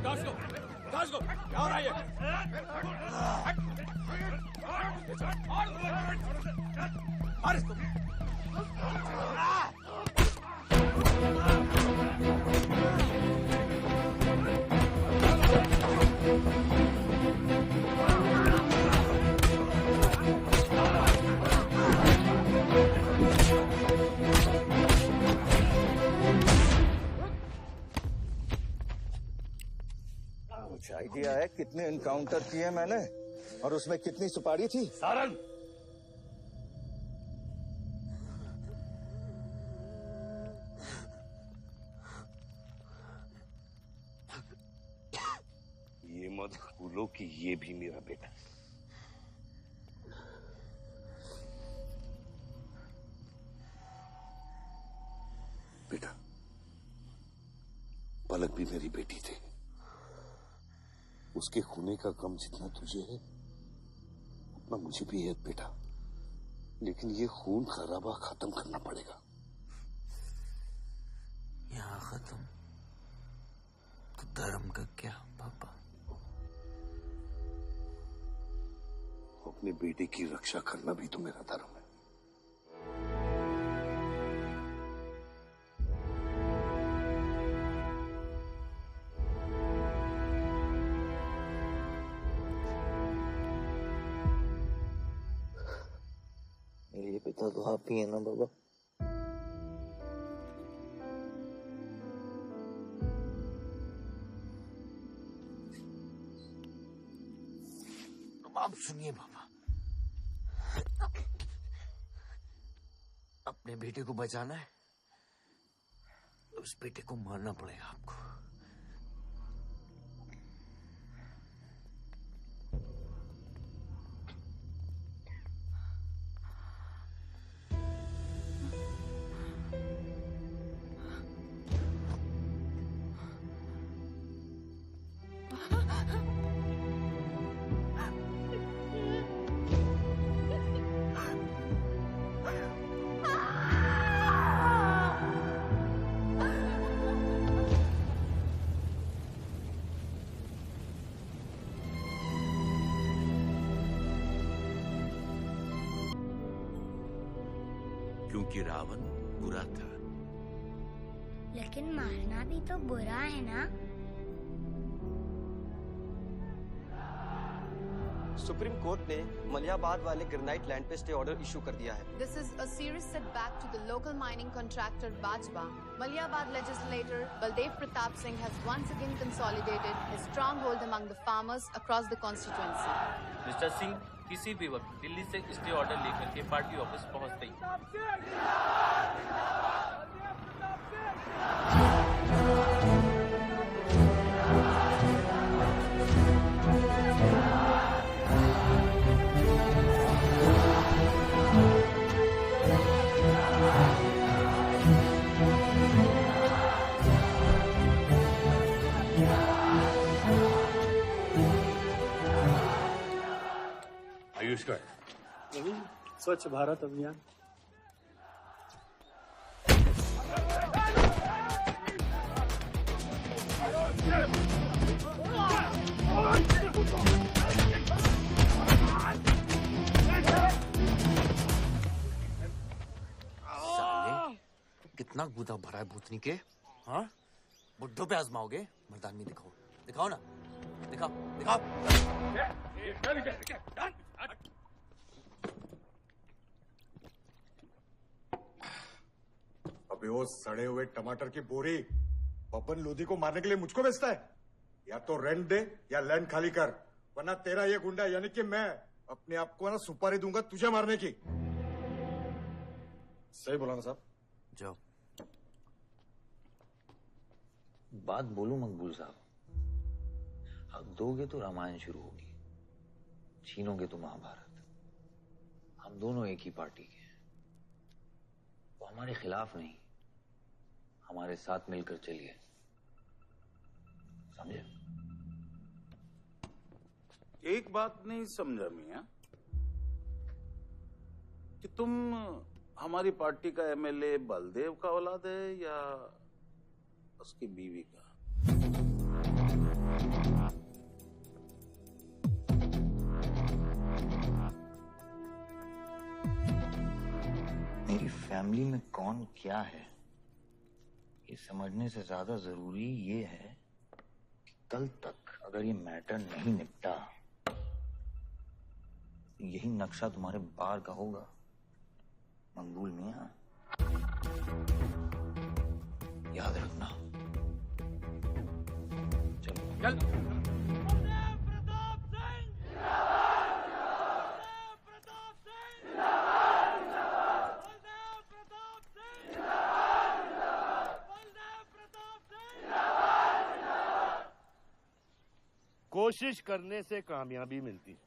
क्या हो रहा है ये? मार इसको। कुछ आइडिया है कितने एनकाउंटर किए मैंने और उसमें कितनी सुपारी थी? सारंग, ये मत भूलो कि ये भी मेरा बेटा। बेटा, पलक भी मेरी बेटी थी। उसके खूने का गम जितना तुझे है उतना मुझे भी है बेटा, लेकिन ये खून खराबा खत्म करना पड़ेगा। यहाँ खत्म तो धर्म का क्या पापा? अपने बेटे की रक्षा करना भी तो मेरा धर्म है। मेरे पिता तो आप ही है ना बाबा? अब सुनिए बाबा, अपने बेटे को बचाना है तो उस बेटे को मारना पड़ेगा आपको। क्योंकि रावण बुरा था। लेकिन मारना भी तो बुरा है ना? सुप्रीम कोर्ट ने मलियाबाद वाले ग्रेनाइट लैंड पे स्टे ऑर्डर इशू कर दिया है। This is a serious setback to the local mining contractor Bajpa. Maliabad legislator Baldev Pratap Singh has once again consolidated his stronghold among the farmers across the constituency. Mister Singh किसी भी वक्त दिल्ली से stay order लेकर के party office पहुंचते ही आयुष का स्वच्छ भारत अभियान। साले, कितना गुदा भरा है भूतनी के? हाँ, बुड्ढों पे आजमाओगे? मर्दानगी दिखाओ, दिखाओ ना, दिखाओ, दिखाओ। अबे वो सड़े हुए टमाटर की बोरी बब्बन लोधी को मारने के लिए मुझको बेचता है? या तो रेंट दे या लैंड खाली कर, वरना तेरा ये गुंडा यानी कि मैं अपने आप को ना सुपारी दूंगा तुझे मारने की। सही बोला ना साहब? जाओ। बात बोलूं मकबूल साहब, हक दोगे तो रामायण शुरू होगी, छीनोगे तो महाभारत। हम दोनों एक ही पार्टी के हैं, वो हमारे खिलाफ नहीं, हमारे साथ मिलकर चलिए, समझे? एक बात नहीं समझा मियां कि तुम हमारी पार्टी का एमएलए बलदेव का औलाद है या उसकी बीवी का? मेरी फैमिली में कौन क्या है ये समझने से ज्यादा जरूरी ये है कि कल तक अगर ये मैटर नहीं निपटा तो यही नक्शा तुम्हारे बार का होगा मंगूल मियां। याद रखना। चलो चल। कोशिश करने से कामयाबी मिलती है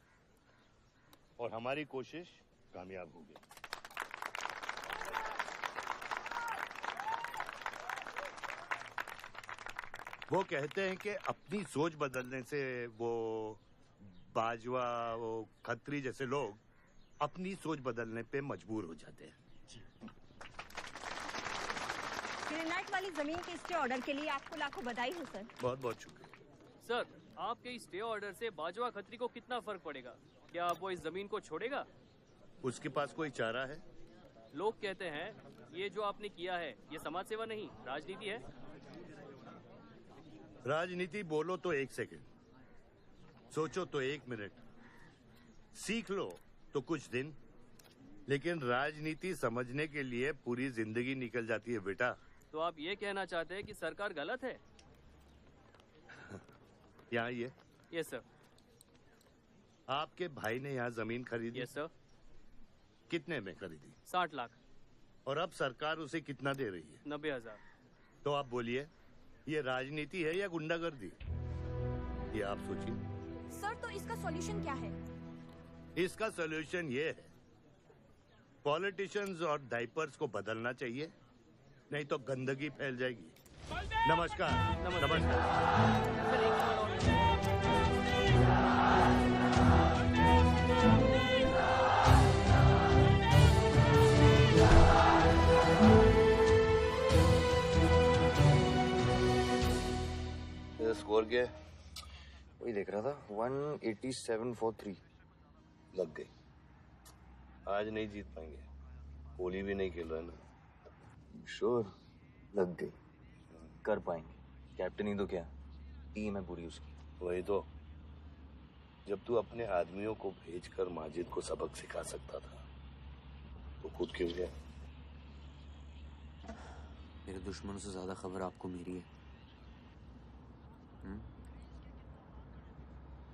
और हमारी कोशिश कामयाब होगी। वो कहते हैं कि अपनी सोच बदलने से वो बाजवा, वो खत्री जैसे लोग अपनी सोच बदलने पे मजबूर हो जाते हैं। ग्रेनाइट वाली जमीन के स्टे ऑर्डर के लिए आपको लाखों बधाई हो सर। बहुत बहुत शुक्रिया सर। आपके स्टे ऑर्डर से बाजवा खत्री को कितना फर्क पड़ेगा? क्या वो इस जमीन को छोड़ेगा? उसके पास कोई चारा है? लोग कहते हैं ये जो आपने किया है ये समाज सेवा नहीं राजनीति है। राजनीति बोलो तो 1 सेकंड, सोचो तो 1 मिनट, सीख लो तो कुछ दिन, लेकिन राजनीति समझने के लिए पूरी जिंदगी निकल जाती है बेटा। तो आप ये कहना चाहते हैं कि सरकार गलत है? यहाँ ये यस सर। आपके भाई ने यहाँ जमीन खरीदी? Yes sir. कितने में खरीदी? 60 लाख। और अब सरकार उसे कितना दे रही है? 90,000। तो आप बोलिए ये राजनीति है या गुंडागर्दी? ये आप सोचिए। सर तो इसका सॉल्यूशन क्या है? इसका सॉल्यूशन ये है, पॉलिटिशियंस और डाइपर्स को बदलना चाहिए, नहीं तो गंदगी फैल जाएगी। नमस्कार। नमस्कार। स्कोर क्या है? वही देख रहा था, 187 लग गई। आज नहीं जीत पाएंगे, होली भी नहीं खेल रहा है ना। श्योर लग गई, कर पाएंगे। कैप्टन ही तो क्या, टीम है पूरी उसकी। वही तो, जब तू अपने आदमियों को भेजकर माजिद को सबक सिखा सकता था तो खुद क्यों गया? मेरे दुश्मनों से ज्यादा खबर आपको मेरी है।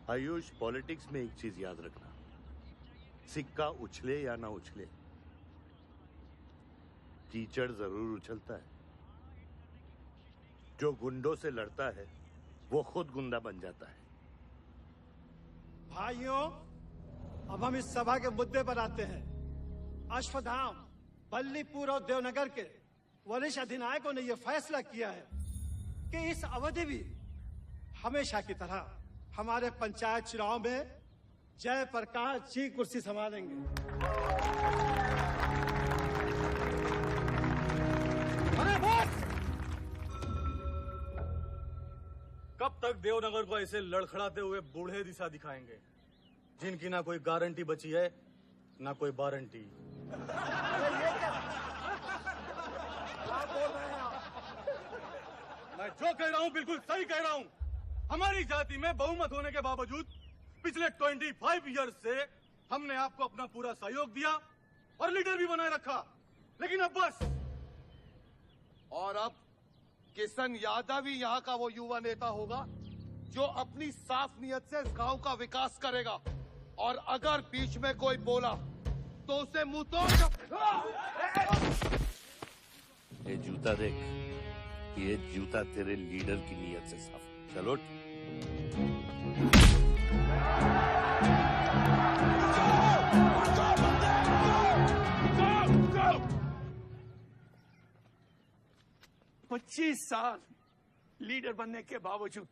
आयुष, पॉलिटिक्स में एक चीज याद रखना, सिक्का उछले या ना उछले, कीचड़ जरूर उछलता है। जो गुंडों से लड़ता है वो खुद गुंडा बन जाता है। भाइयों, अब हम इस सभा के मुद्दे पर आते हैं। अश्वत्थाम, बल्लीपुर और देवनगर के वरिष्ठ अधिनायकों ने यह फैसला किया है कि इस अवधि भी हमेशा की तरह हमारे पंचायत चुनाव में जयप्रकाश जी कुर्सी संभालेंगे। अरे बस! कब तक देवनगर को ऐसे लड़खड़ाते हुए बूढ़े दिशा दिखाएंगे, जिनकी ना कोई गारंटी बची है ना कोई वारंटी। मैं जो कह रहा हूँ बिल्कुल सही कह रहा हूँ। हमारी जाति में बहुमत होने के बावजूद पिछले 25 ईयर्स से हमने आपको अपना पूरा सहयोग दिया और लीडर भी बनाए रखा, लेकिन अब बस। और अब किशन यादव ही यहाँ का वो युवा नेता होगा जो अपनी साफ नियत से इस गांव का विकास करेगा, और अगर बीच में कोई बोला तो उसे मुंह तोड़। ये जूता देख, ये जूता तेरे लीडर की नियत से साफ। चलो पच्चीस साल लीडर बनने के बावजूद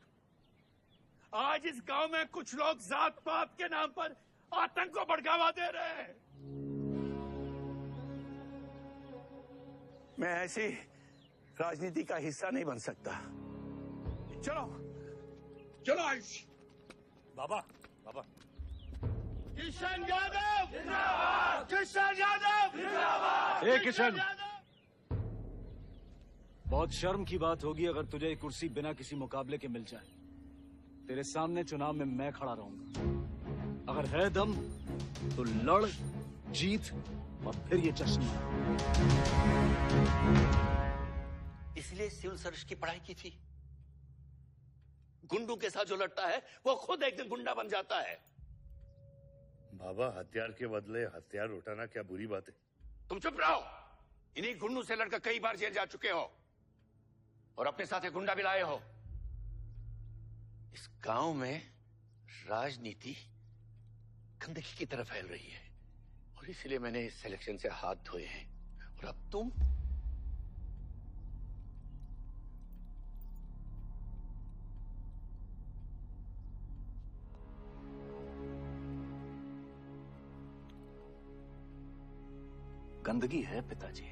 आज इस गांव में कुछ लोग जात पात के नाम पर आतंक को बढ़ावा दे रहे हैं। मैं ऐसी राजनीति का हिस्सा नहीं बन सकता। चलो चलो आयुष। बाबा बाबा किशन यादव जिंदाबाद, किशन यादव जिंदाबाद। ए किशन, बहुत शर्म की बात होगी अगर तुझे ये कुर्सी बिना किसी मुकाबले के मिल जाए। तेरे सामने चुनाव में मैं खड़ा रहूंगा। अगर है दम तो लड़, जीत और फिर ये जश्न मना। इसलिए सिविल सर्विस की पढ़ाई की थी। गुंडों के साथ जो लड़ता है वो खुद एक दिन गुंडा बन जाता है। बाबा, हथियार के बदले हथियार उठाना क्या बुरी बात है? तुम चुप रहो। इन्हीं गुंडों से लड़कर कई बार जेल जा चुके हो और अपने साथ एक गुंडा भी लाए हो। इस गांव में राजनीति गंदगी की तरफ फैल रही है और इसलिए मैंने इस सिलेक्शन से हाथ धोए हैं। और अब तुम गंदगी है पिताजी,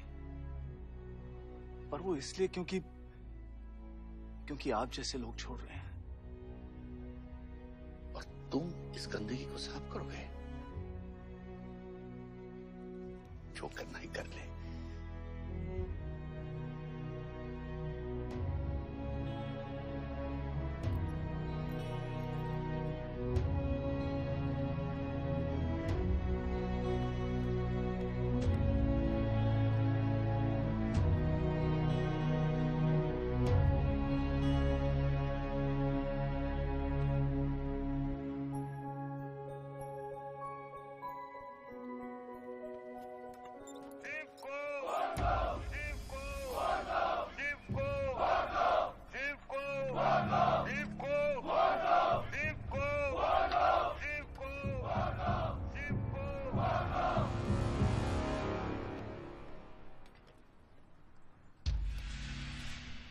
पर वो इसलिए क्योंकि आप जैसे लोग छोड़ रहे हैं। और तुम इस गंदगी को साफ करोगे। जो करना ही कर ले।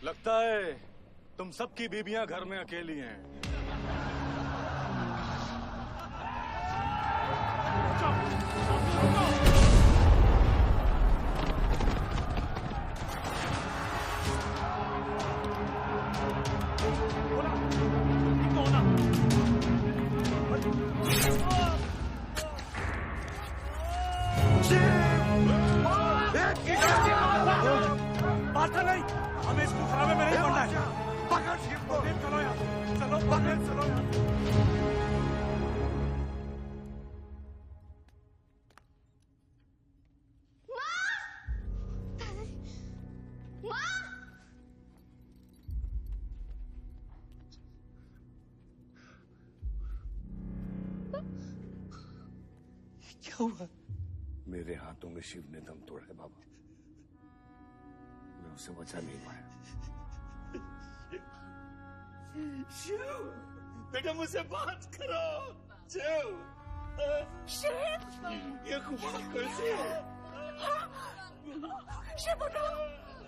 लगता है तुम सबकी बीबियां घर में अकेली हैं। मारता नहीं, हमें इसको खराबे में नहीं पड़ना है। पकड़ शिव को। चलो यार, चलो पकड़, चलो यार। क्या हुआ? मेरे हाथों में शिव ने दम तोड़ा है बाबा। मैं उसे बचा नहीं पाया। शिव, बेटा मुझसे बात करो। शिव, शिव, ये खुमार कैसे है? शिव उठो,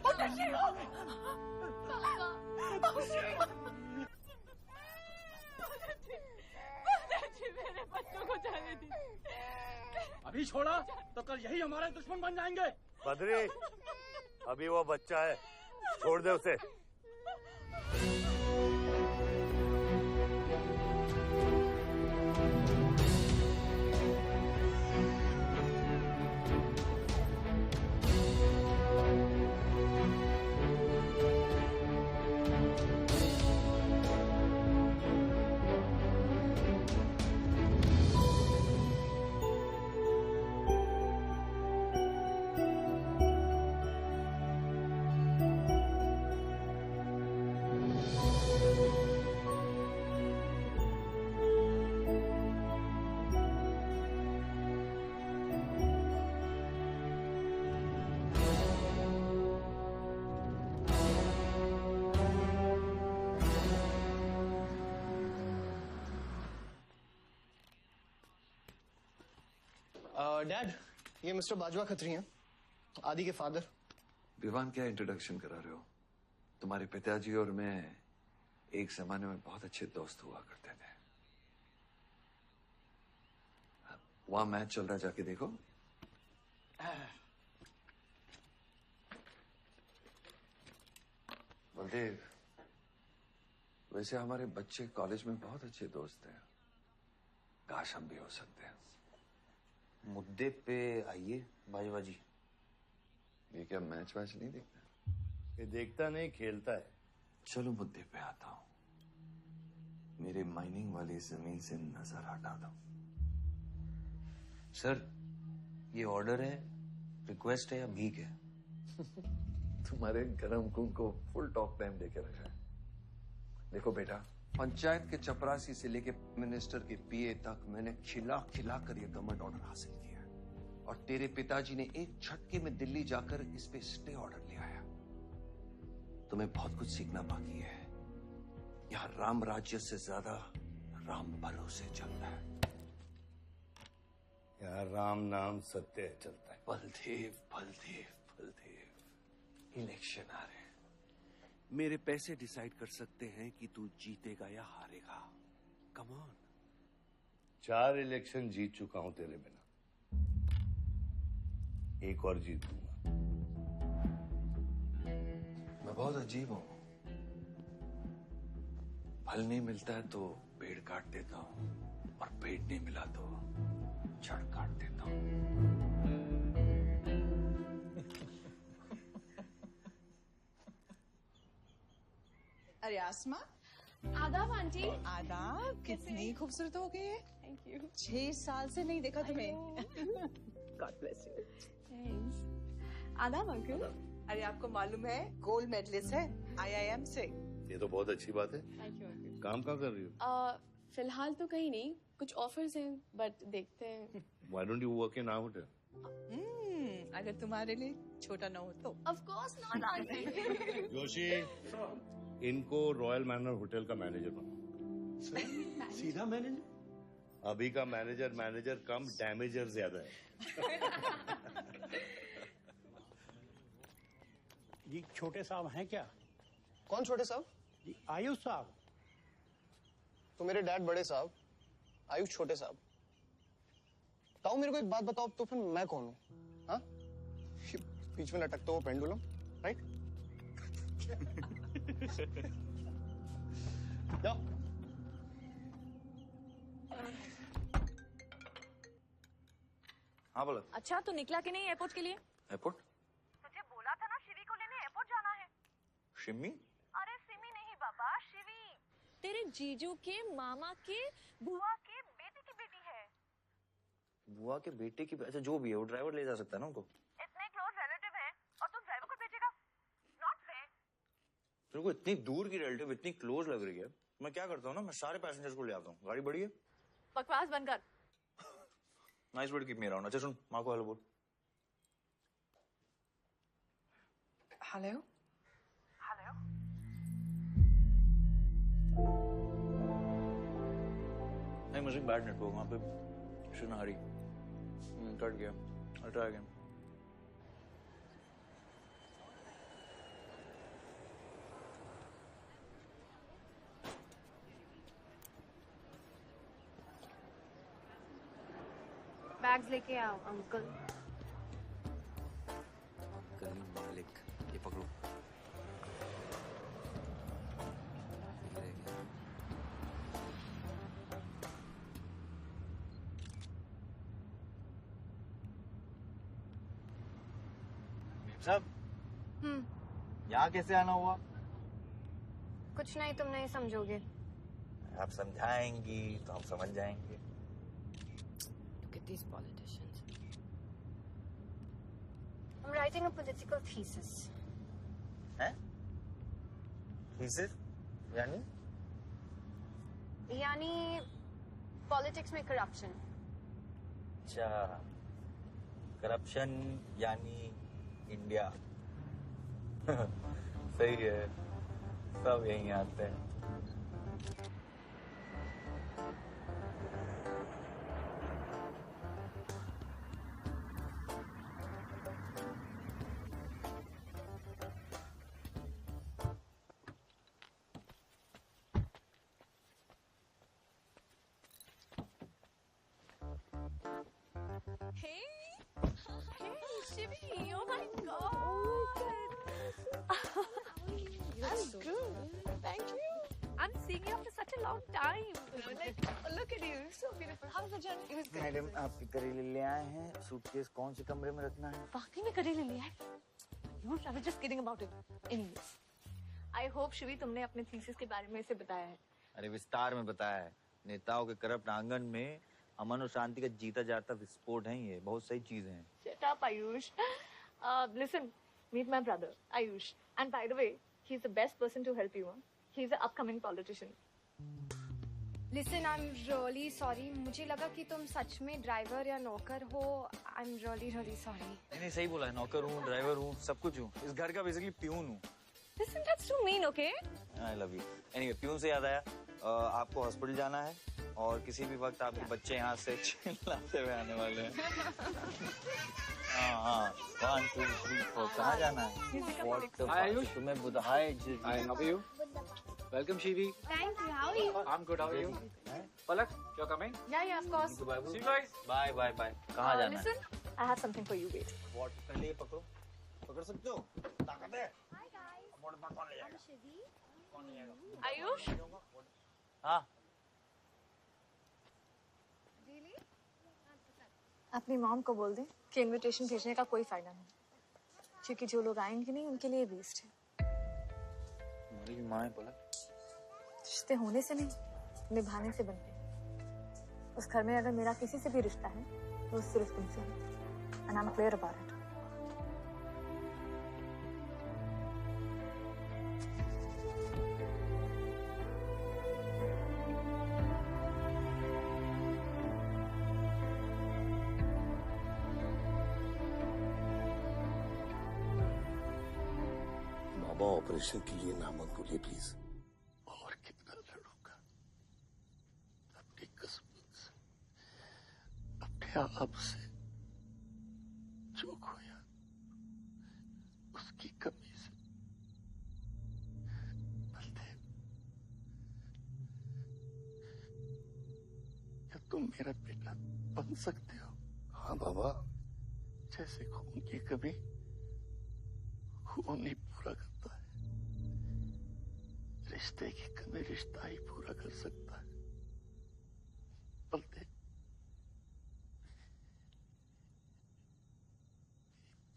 उठो शिव। मेरे बच्चों को जाने दी। अभी छोड़ा तो कल यही हमारे दुश्मन बन जाएंगे। बद्री, अभी वो बच्चा है, छोड़ दे उसे। डैड, ये मिस्टर बाजवा खत्री हैं, आदि के फादर। विवान, क्या इंट्रोडक्शन करा रहे हो? तुम्हारे पिताजी और मैं एक जमाने में बहुत अच्छे दोस्त हुआ करते थे। वहां मैच चल रहा, जाके देखो। बलदेव, वैसे हमारे बच्चे कॉलेज में बहुत अच्छे दोस्त हैं। काश हम भी हो सकते हैं। मुद्दे पे आइए बाजवा जी। ये क्या मैच वैच नहीं देखता? ये देखता नहीं, खेलता है। चलो मुद्दे पे आता हूँ। मेरे माइनिंग वाली जमीन से नजर हटा दो। सर, ये ऑर्डर है, रिक्वेस्ट है या भीख है? तुम्हारे गरम खून को फुल टॉक टाइम देके रखा है। देखो बेटा, पंचायत के चपरासी से लेके मिनिस्टर के पीए तक मैंने खिला खिला कर ये गवर्नमेंट ऑर्डर हासिल किया है। और तेरे पिताजी ने एक झटके में दिल्ली जाकर इस पे स्टे ऑर्डर ले आया। तुम्हें बहुत कुछ सीखना बाकी है। यहाँ राम राज्य से ज्यादा राम बलों से चलता है। यहाँ राम नाम सत्य चलता है। बलदेव बलदेव बलदेव, इलेक्शन आ रहे हैं। मेरे पैसे डिसाइड कर सकते हैं कि तू जीतेगा या हारेगा। Come on. 4 इलेक्शन जीत चुका हूं तेरे बिना, एक और जीत दूंगा। मैं बहुत अजीब हूं। फल नहीं मिलता है तो पेड़ काट देता हूं, और पेड़ नहीं मिला तो जड़ काट देता हूं। अरे आसमा, आदाब आंटी। आदाब। कितनी खूबसूरत हो गई है। Thank you. 6 साल से नहीं देखा तुम्हें। God bless you. थैंक्स। आदाब अंकल। अरे आपको मालूम है गोल्ड मेडलिस्ट है IIM से। ये तो बहुत अच्छी बात है। Thank you uncle. काम कहाँ कर रही हो? फिलहाल तो कहीं नहीं, कुछ ऑफर्स हैं बट देखते हैं। Why don't you work in our hotel? अगर तुम्हारे लिए छोटा ना हो तो। Of course not aunty. Joshi, इनको रॉयल मैनर होटल का मैनेजर बनाओ। सीधा मैनेजर? अभी का मैनेजर कम, डैमेजर ज्यादा है। जी छोटे साहब हैं क्या? कौन छोटे साहब? जी आयुष साहब। तो मेरे डैड बड़े साहब, आयुष छोटे साहब। ताऊ मेरे को एक बात बताओ, तो फिर मैं कौन हूँ? हाँ? बीच में लटकता हुआ पेंडुलम, राइट? जाओ। हाँ बोला। अच्छा, तो निकला कि नहीं एयरपोर्ट के लिए? एयरपोर्ट? तुझे बोला था ना शिवी को लेने एयरपोर्ट जाना है। शिमी? अरे सिमी नहीं बाबा, शिवी। तेरे जीजू के मामा के बुआ के बेटे की बेटी है। बुआ के बेटे की? अच्छा जो भी है, वो ड्राइवर ले जा सकता है ना उनको। इतने क्लोज रिलेटिव हैं और तुम ड्राइवर को भेजेगा? Not fair. तेरे को इतनी दूर की रिलेटिव इतनी क्लोज लग रही है। मैं क्या करता हूँ ना, मैं सारे पैसेंजर्स को ले आता हूँ। गाड़ी बड़ी है। बकवास बंद कर। Nice word keep me around. अच्छा सुन, माँ को हेलो बोल। हेलो। हेलो। नहीं मुझे बैड नेटवर्क वहाँ पे। सुनारी कट गया। I'll try again. बैग्स लेके आओ अंकल। कलीम मालिक, ये पकड़ो। साहब, यहाँ कैसे आना हुआ? कुछ नहीं, तुम नहीं समझोगे। आप समझाएंगी तो हम समझ जाएंगे। Look at these politicians. I'm writing a political thesis. हैं? Thesis? यानी? यानी पॉलिटिक्स में करप्शन। अच्छा, करप्शन यानी इंडिया। सही है, सब यहीं आते हैं। Shivi, oh my God. I'm good. Thank you. I'm seeing you after such a long time. Like, look at you, so beautiful. How was the journey? It was good. Madam आपके करेले ले आए हैं, सूटकेस कौन से कमरे में रखना है? वाकई में करेले लिया है? You I was just kidding about it. Anyways, I hope Shivi तुमने अपने थीसिस के बारे में इसे बताया है. अरे विस्तार में बताया है. नेताओं के करप्ट आंगन में अमन और शांति का जीता जाता विस्फोट है ये. बहुत सही चीजें हैं. Shut up, Ayush. Listen, meet my brother, Ayush. And by the way, he's the best person to help you. He's an upcoming politician. Listen, I'm really sorry. मुझे लगा कि तुम सच में ड्राइवर या नौकर हो. I'm really sorry. नहीं सही बोला है. नौकर हूँ, ड्राइवर हूँ, सब कुछ हूँ. इस घर का बेसिकली प्यून हूँ. Listen, that's too mean, okay? I love you. Anyway, peon से याद आया. आपको हॉस्पिटल जाना है और किसी भी वक्त आपके बच्चे यहाँ से चिल्लाते हुए आने वाले हैं. हाँ 1 2 3 4 कहाँ जाना है? आयुष तुम्हें बुधाए. Hi, how are you? Welcome, Shivi. Thank you. How are you? I'm good. How are you? Palak, you're coming? Yeah, of course. See you guys. Bye. कहाँ जाना है? Listen, I have something for you. Wait. What? पहले ये पकड़ो. पकड़ सकते हो? ताकत है. Hi guys. कौन ले जाएगा? I'm Shivi. कौन ले जाएगा? Ayush? हाँ. Really? अपनी मॉम को बोल दे कि इनविटेशन भेजने का कोई फायदा नहीं, क्योंकि जो लोग आएंगे नहीं उनके लिए वेस्ट है. मेरी माँ है पलक. रिश्ते होने से नहीं, निभाने से बनते हैं. उस घर में अगर मेरा किसी से भी रिश्ता है तो सिर्फ तुमसे है. And I'm clear about it. Baba operation के लिए ना मत बोलिए प्लीज. और कितना लड़ूंगा अपनी किस्मत से, अपने आप से. जो खोया उसकी कमी से. बलदेव, क्या तुम मेरा बेटा बन सकते हो? हाँ बाबा. जैसे खून की कमी खून नहीं पूरा करता है, रिश्ते की कमी रिश्ता ही पूरा कर सकता है. बलदेव,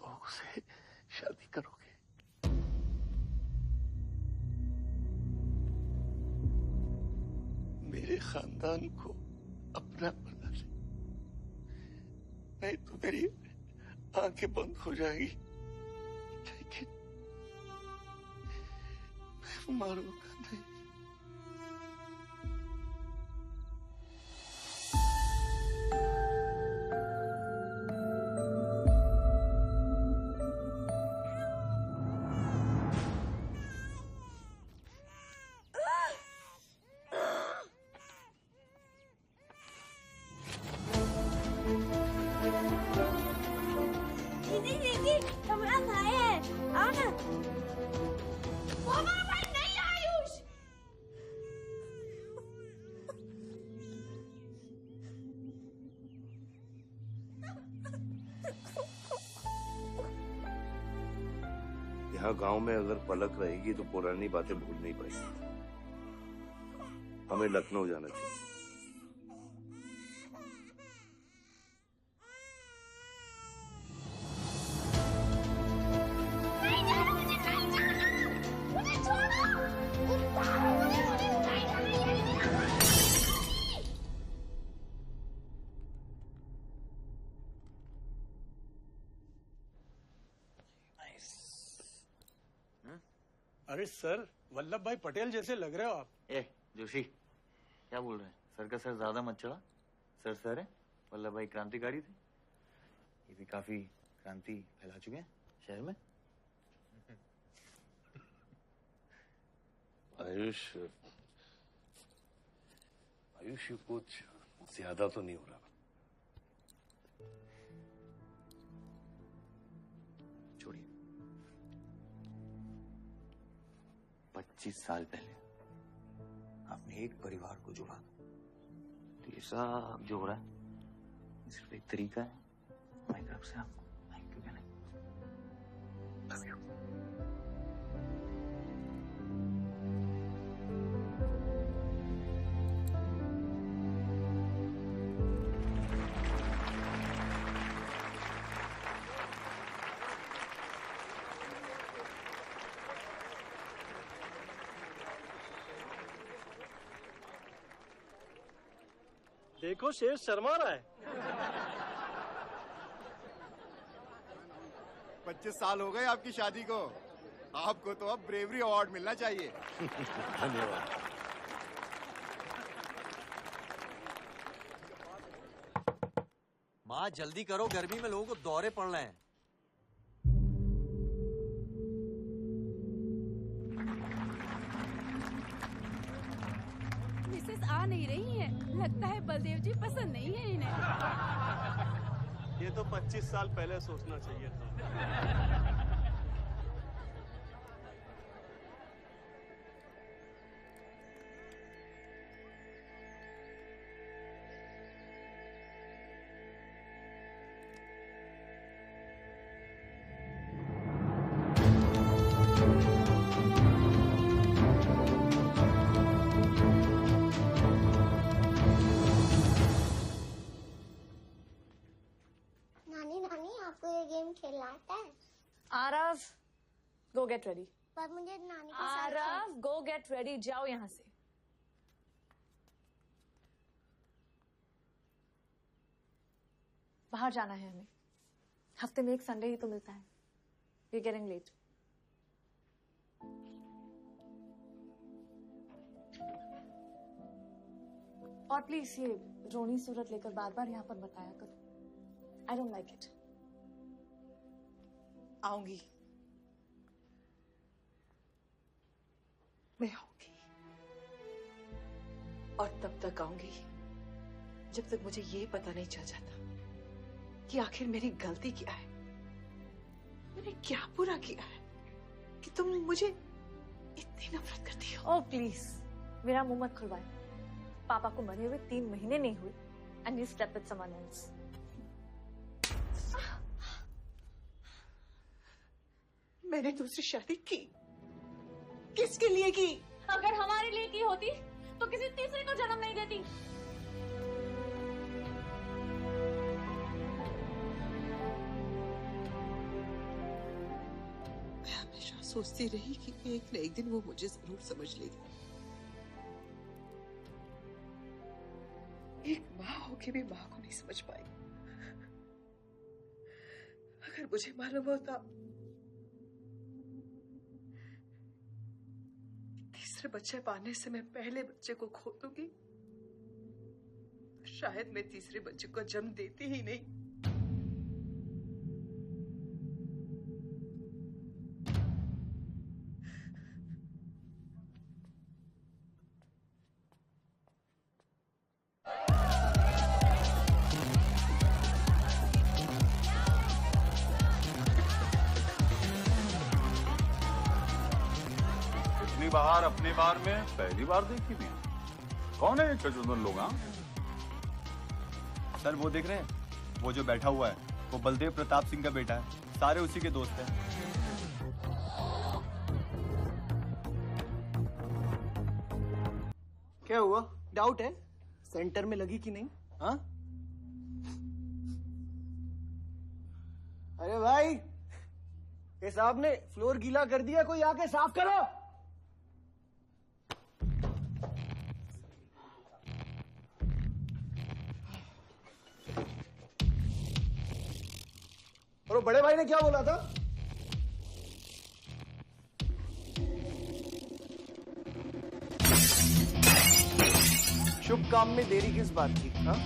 बहू से शादी करोगे? मेरे खानदान को अपना बना ले, नहीं तो मेरी आंखें बंद हो जाएगी. लेकिन मैं मारूंगा नहीं. दीदी, हमारा भाई है. आओ ना. वो हमारा भाई नहीं है, आयुष. यहाँ गांव में अगर पलक रहेगी तो पुरानी बातें भूल नहीं पाएगी. हमें लखनऊ जाना चाहिए. अरे सर, वल्लभ भाई पटेल जैसे लग रहे हो आप. ए जोशी, क्या बोल रहे हैं? सर का सर ज्यादा मत चढ़ा. सर है. वल्लभ भाई क्रांतिकारी थे. ये भी काफी क्रांति फैला चुके हैं शहर में. आयुष कुछ ज्यादा तो नहीं हो रहा? छोड़िए. 25 साल पहले आपने एक परिवार को जोड़ा, तो ये सब जो हो रहा है सिर्फ एक तरीका है हमारी तरफ से आपको थैंक यू कहने. Love you. देखो शेर शर्मा रहा है। 25 साल हो गए आपकी शादी को। आपको तो अब ब्रेवरी अवार्ड मिलना चाहिए। धन्यवाद। माँ जल्दी करो, गर्मी में लोगों को दौरे पड़ रहे हैं। मिसेस आ नहीं रही है। लगता है बलदेव जी पसंद नहीं है इन्हें। ये तो 25 साल पहले सोचना चाहिए था। खेलना आता है? Aarav, go get ready. पर मुझे नानी के साथ आरव, go get ready. जाओ यहाँ से। बाहर जाना है हमें। हफ्ते में एक संडे ही तो मिलता है। We're getting late. और प्लीज ये रोनी सूरत लेकर बार बार यहाँ पर बताया करो। I don't like it. आऊंगी, मैं आऊंगी, और तब तक आऊंगी जब तक मुझे ये पता नहीं चल जाता कि आखिर मेरी गलती क्या है। मैंने क्या बुरा किया है कि तुम मुझे इतनी नफरत करती हो? ओह प्लीज, मेरा मुंह मत खुलवाए। पापा को मरे हुए 3 महीने नहीं हुए and you slept with someone else. मैंने दूसरी शादी की, किसके लिए की? अगर हमारे लिए की होती तो किसी तीसरे को जन्म नहीं देती। मैं हमेशा सोचती रही कि एक न एक दिन वो मुझे जरूर समझ लेगी। एक माँ होके भी माँ को नहीं समझ पाई। अगर मुझे मालूम होता तीसरे बच्चे पाने से मैं पहले बच्चे को खो दूंगी, शायद मैं तीसरे बच्चे को जन्म देती ही नहीं। बाहर अपने बार में पहली बार देखी भी। कौन है चचुंदन लोग? सर वो देख रहे हैं, वो जो बैठा हुआ है वो बलदेव प्रताप सिंह का बेटा है। सारे उसी के दोस्त हैं। क्या हुआ? डाउट है सेंटर में लगी कि नहीं? हाँ? अरे भाई, ये साहब ने फ्लोर गीला कर दिया, कोई आके साफ करो। और बड़े भाई ने क्या बोला था? शुभ काम में देरी किस बात की? हाँ?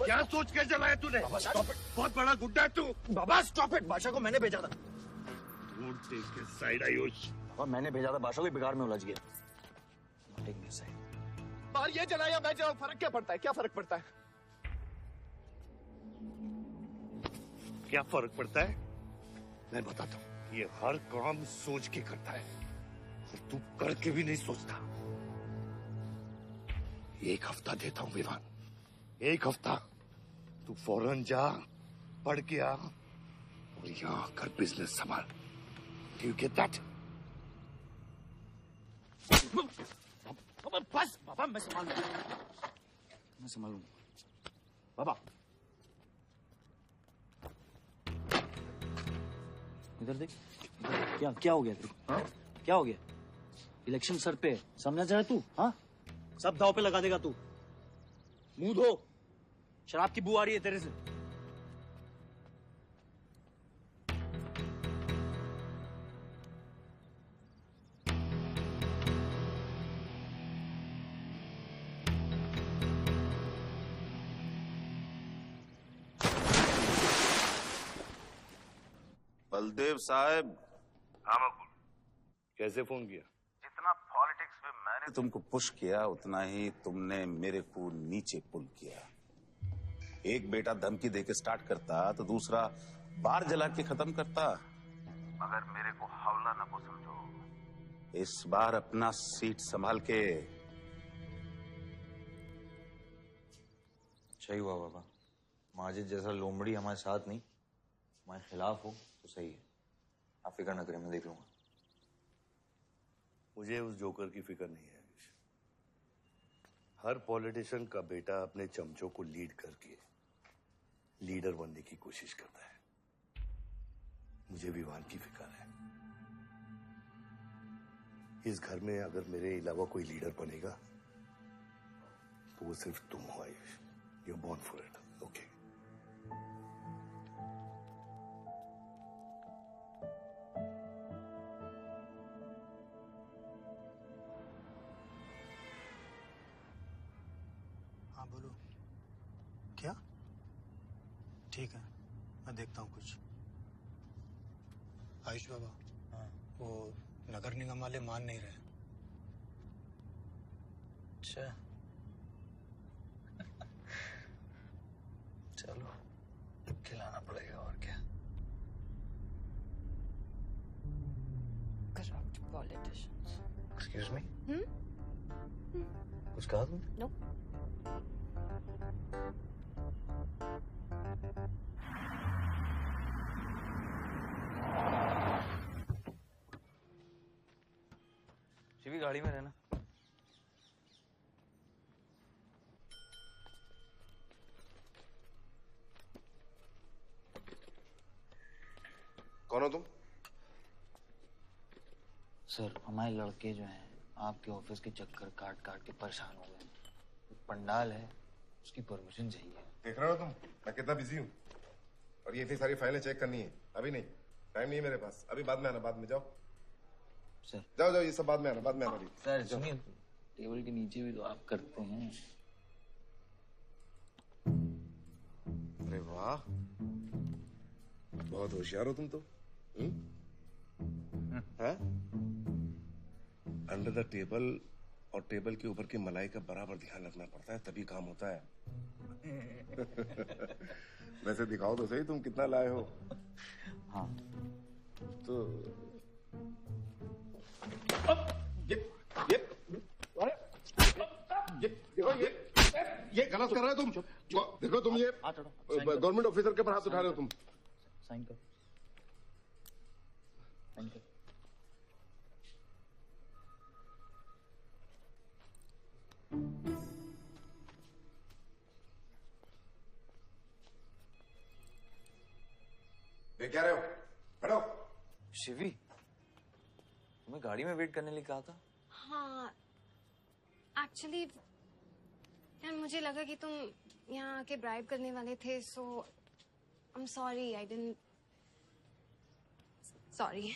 क्या सोच के चलाया तूने? बहुत बड़ा गुड्डा है तू। बाबा स्टॉप इट। बादशाह को मैंने भेजा था। Don't take his side, Ayush. और मैंने भेजा था, बादशाह को बिगाड़ में उलझ गया। बाहर ये चला या मैं चलाऊं, फर्क क्या पड़ता है? क्या फर्क पड़ता है? क्या फर्क पड़ता है? मैं बताता हूँ। ये हर काम सोच के करता है और तू करके भी नहीं सोचता। 1 हफ्ता देता हूँ विवान, 1 हफ्ता। तू फौरन जा, पढ़ के आ और यहाँ कर बिजनेस संभाल। Do you get that? बस बाबा, मैं संभालूंगा बाबा। इधर देख, क्या हो गया तेरे को? हाँ? क्या हो गया? इलेक्शन सर पे, समझना चाहे तू? हाँ, सब दाव पे लगा देगा तू। मुंह धो, शराब की बू आ रही है तेरे से। बलदेव साहब। हाँ मकबूल, कैसे फोन किया? जितना पॉलिटिक्स में मैंने तुमको पुश किया उतना ही तुमने मेरे को नीचे पुल किया। एक बेटा धमकी देके स्टार्ट करता तो दूसरा बार जला के खत्म करता। मगर मेरे को हवला न को समझो। इस बार अपना सीट संभाल के। सही हुआ बाबा, माजिद जैसा लोमड़ी हमारे साथ नहीं, हमारे खिलाफ हो तो सही है। आप फिक्र न करें, मैं देख लूंगा। मुझे उस जोकर की फिक्र नहीं है। हर पॉलिटिशियन का बेटा अपने चमचों को लीड करके लीडर बनने की कोशिश करता है। मुझे विवान की फिक्र है। इस घर में अगर मेरे अलावा कोई लीडर बनेगा तो वो सिर्फ तुम हो Ayush. You are born for it, okay? हाँ बोलो। क्या? ठीक है, मैं देखता हूँ कुछ। आयुष बाबा, हाँ, वो नगर निगम वाले मान नहीं रहे। अच्छा, चलो खिलाना पड़ेगा और क्या। Corrupt politicians. Excuse me, Hmm? कुछ कहा तुमने? No. शिवी गाड़ी में रहना। कौन हो तुम? सर, हमारे लड़के जो हैं आपके ऑफिस के चक्कर काट काट के परेशान हो गए। एक पंडाल है, उसकी परमिशन चाहिए। देख रहे हो तुम मैं कितना बिजी हूँ, और ये इतनी सारी फाइलें चेक करनी है। अभी नहीं, टाइम नहीं है मेरे पास। अभी बाद में आना, बाद में। जाओ सर, जाओ जाओ, ये सब बाद में आना, बाद में आना। अभी सर सुनिए, टेबल के नीचे भी तो आप करते हैं। अरे वाह, बहुत होशियार हो तुम तो। हैं? अंडर द टेबल और टेबल के ऊपर की मलाई का बराबर ध्यान रखना पड़ता है, तभी काम होता है। वैसे दिखाओ तो सही तुम कितना लाए हो। हाँ तो ये गलत कर रहे हो तुम। देखो तुम ये गवर्नमेंट ऑफिसर के ऊपर हाथ उठा रहे हो तुम। साइन कर, साइन कर। देख क्या रहे हो? बैठो। शिवी, तुम्हें गाड़ी में वेट करने लिए कहा था। हाँ, एक्चुअली यार मुझे लगा कि तुम यहाँ आके ब्राइब करने वाले थे, so I am sorry, I didn't. Sorry.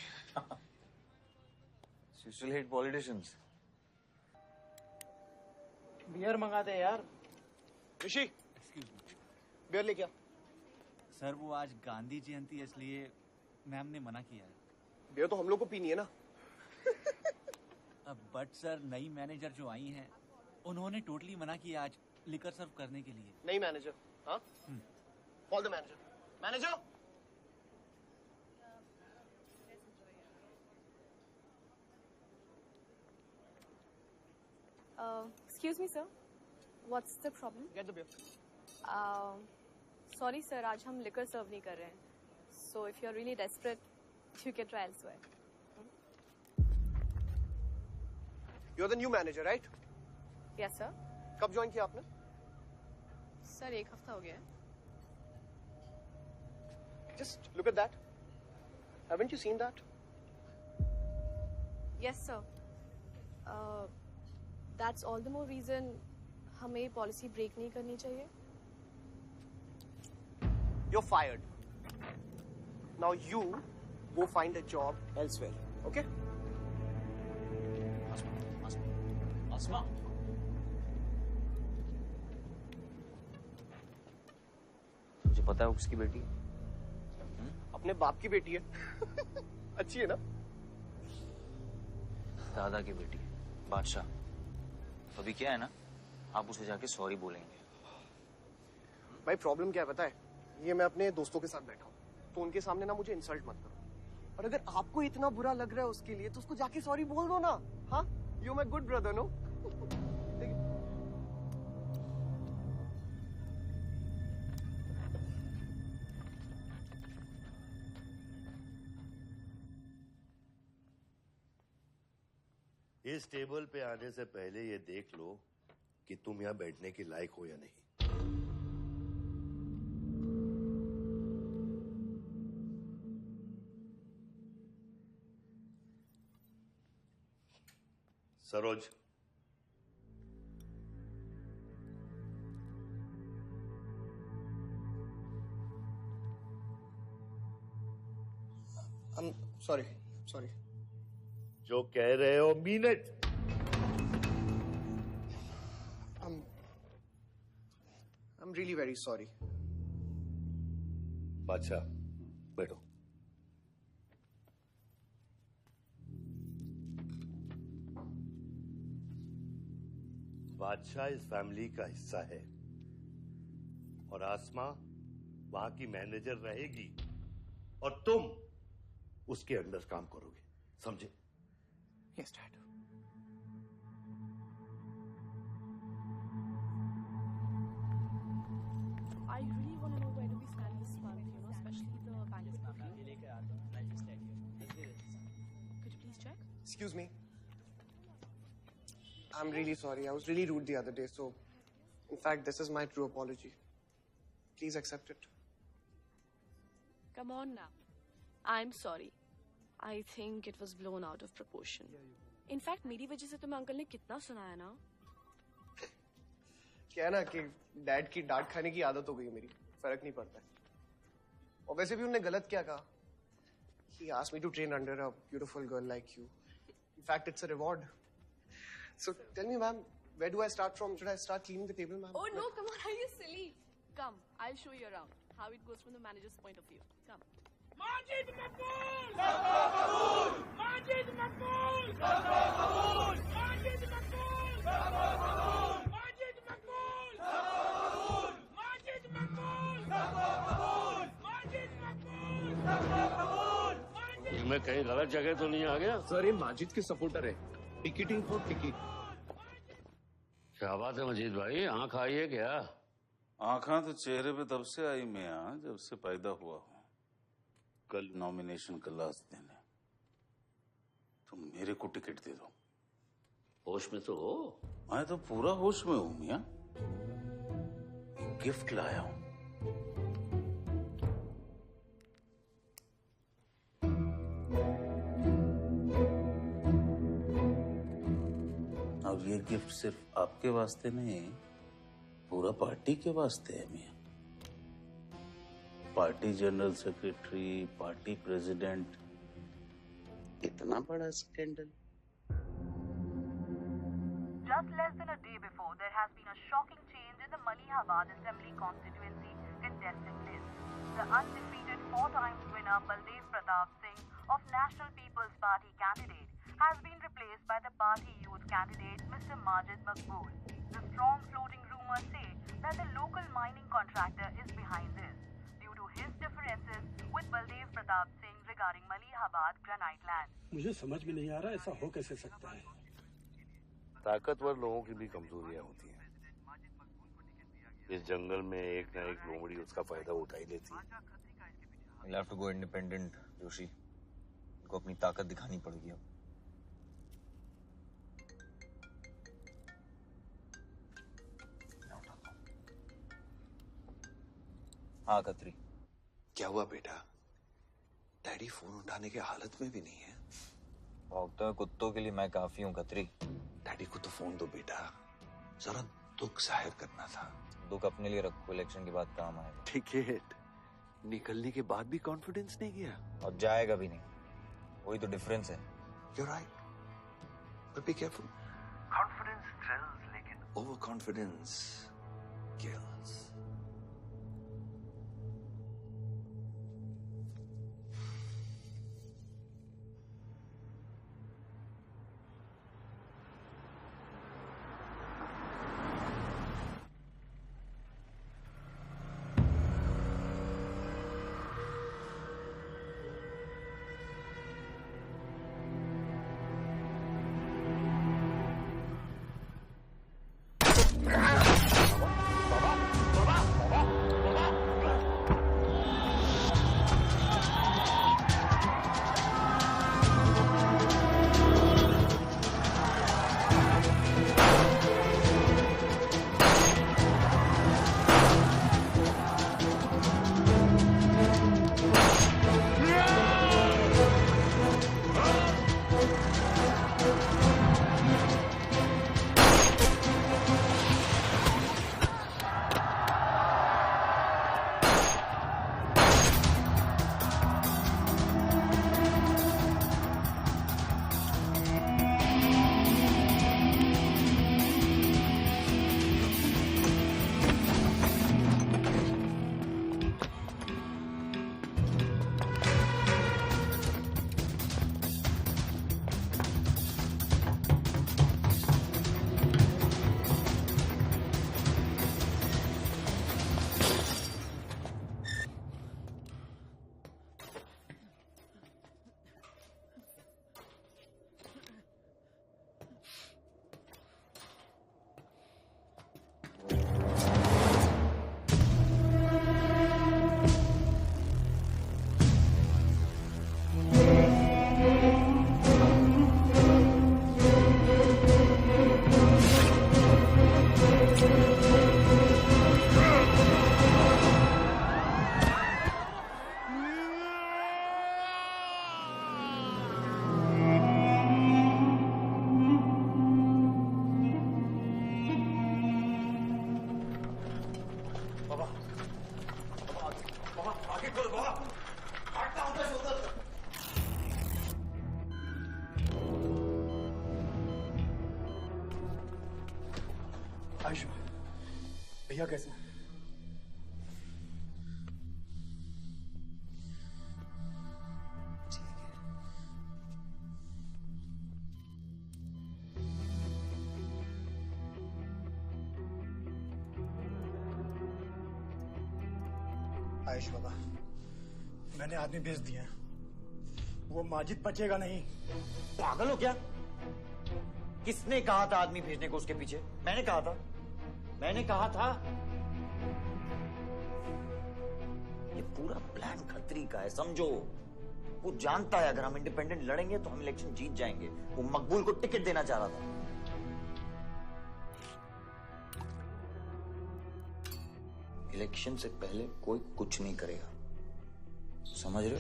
You still hate politicians. Beer मंगा दे यार। ऋषि, बियर ले क्या? सर वो आज गांधी जयंती है, इसलिए मैम ने मना किया है। बियर तो हम लोग को पीनी है ना। बट सर, नई मैनेजर जो आई हैं उन्होंने टोटली मना किया आज लिकर सर्व करने के लिए। नई मैनेजर? हाँ, call the manager. Manager, Excuse me, sir. What's the problem? get the beer. Sorry, sir. आज हम liquor serve नहीं कर रहे हैं. So if you're really desperate, you can try elsewhere. You're the new manager, right? Yes, sir. कब join किया आपने? Sir 1 हफ्ता हो गया है. Just look at that. Haven't you seen that? Yes, sir. That's all the more reason हमें policy break नहीं करनी चाहिए. You're fired. Now you go find a job elsewhere. Okay? आसमा. मुझे पता है वो किसकी बेटी है. अपने बाप की बेटी है. अच्छी है ना? दादा की बेटी है, बादशाह. तो अभी क्या है ना, आप उसे जाके सॉरी बोलेंगे. भाई प्रॉब्लम क्या है पता है? ये मैं अपने दोस्तों के साथ बैठा हूँ, तो उनके सामने ना मुझे इंसल्ट मत करो. और अगर आपको इतना बुरा लग रहा है उसके लिए, तो उसको जाके सॉरी बोल दो ना. हाँ, you my good brother, no? इस टेबल पे आने से पहले ये देख लो कि तुम यहाँ बैठने के लायक हो या नहीं. सरोज, सॉरी. जो कह रहे हो mean it. I'm really very sorry. बादशाह, बैठो. बादशाह इस फैमिली का हिस्सा है और आसमा वहां की मैनेजर रहेगी और तुम उसके अंडर काम करोगे. समझे? Yes, Dad. I really want to know where do we stand this month, you know, especially the bank is booking. Could you please check? Excuse me. I'm really sorry. I was really rude the other day, so in fact, this is my true apology. Please accept it. Come on now. I'm sorry. I think it was blown out of proportion. In fact, मेरी वजह से तुम्हें uncle ने कितना सुनाया ना. क्या है ना कि डैड की डांट खाने की आदत हो गई है मेरी. फर्क नहीं पड़ता है. और वैसे भी उन्होंने गलत क्या कहा? He asked me to train under a beautiful girl like you. In fact, it's a reward. So tell me, ma'am, where do I start from? Should I start cleaning the table, ma'am? Oh no, come on, are you silly? Come, I'll show you around how it goes from the manager's point of view. Come. Majid Makbul! Sabah Majid Makbul! Sabah Majid Makbul! Sabah Majid Makbul! Sabah Majid Makbul! Sabah Majid Makbul! Sabah मैं कहीं गलत जगह तो नहीं आ गया? Sir ये माजिद के supporter है. Ticketing for ticket. क्या बात है मजीद भाई, आंख आई है क्या? आंखा तो चेहरे पे तब से आई मियां जब से पैदा हुआ हूं. कल नॉमिनेशन का लास्ट दिन है. तुम मेरे को टिकट दे दो. होश में तो हो? मैं तो पूरा होश में हूं मियां. गिफ्ट लाया हूं. अब ये गिफ्ट सिर्फ आपके वास्ते नहीं, पूरा पार्टी के वास्ते है मियां. Party general secretary, party president, इतना बड़ा scandal. Just less than a day before, there has been a shocking change in the Malihabad Assembly constituency contestant list. The undefeated 4 times winner Baldev Pratap Singh of National People's Party candidate has been replaced by the party youth candidate Mr. Majid Makbul. The strong floating rumors say that the local mining contractor is behind this due to his differences with Baldev Pratap Singh regarding Malihabad granite land. मुझे समझ में नहीं आ रहा ऐसा हो कैसे सकता है. ताकतवर लोगों की भी कमजोरियां होती हैं. इस जंगल में एक ना एक लोमड़ी उसका फायदा उठा ही लेती है. You'll have to go independent, Joshi. इनको अपनी ताकत दिखानी पड़ेगी अब. हाँ खत्री। क्या हुआ बेटा? डैडी फोन उठाने की हालत में भी नहीं है। भौंकते हुए कुत्तों के लिए मैं काफी हूँ खत्री। डैडी को तो फोन दो बेटा, जरा दुख जाहिर करना था। दुख अपने लिए रखो, इलेक्शन के बाद काम आएगा। टिकट निकलने के बाद भी कॉन्फिडेंस नहीं गया और जाएगा भी नहीं, वही तो डिफरेंस है। You're right, but be careful. Confidence thrills, लेकिन overconfidence kills. आयुष, भैया कैसे हैं? आयुष बाबा, मैंने आदमी भेज दिए हैं। वो माजिद बचेगा नहीं। पागल हो क्या? किसने कहा था आदमी भेजने को उसके पीछे? मैंने कहा था। ये पूरा प्लान खत्री का है, समझो। वो जानता है अगर हम इंडिपेंडेंट लड़ेंगे तो हम इलेक्शन जीत जाएंगे। वो मकबूल को टिकट देना चाह रहा था। इलेक्शन से पहले कोई कुछ नहीं करेगा, समझ रहे हो?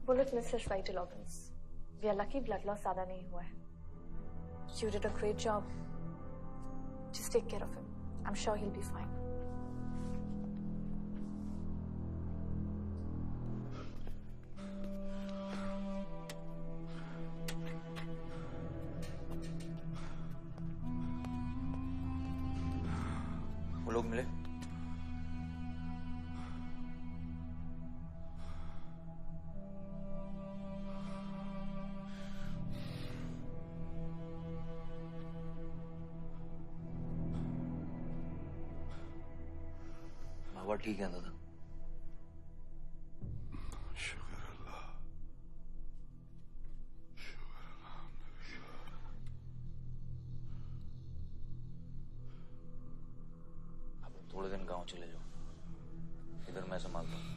Bullet misses vital organs. We are lucky blood loss ज्यादा नहीं हुआ है। You did a great job. Just take care of him. I'm sure he'll be fine. वो लोग मिले? बाबा ठीक है दादा? शुक्र अल्लाह, अब थोड़े दिन गांव चले जाओ, इधर मैं संभालता हूँ।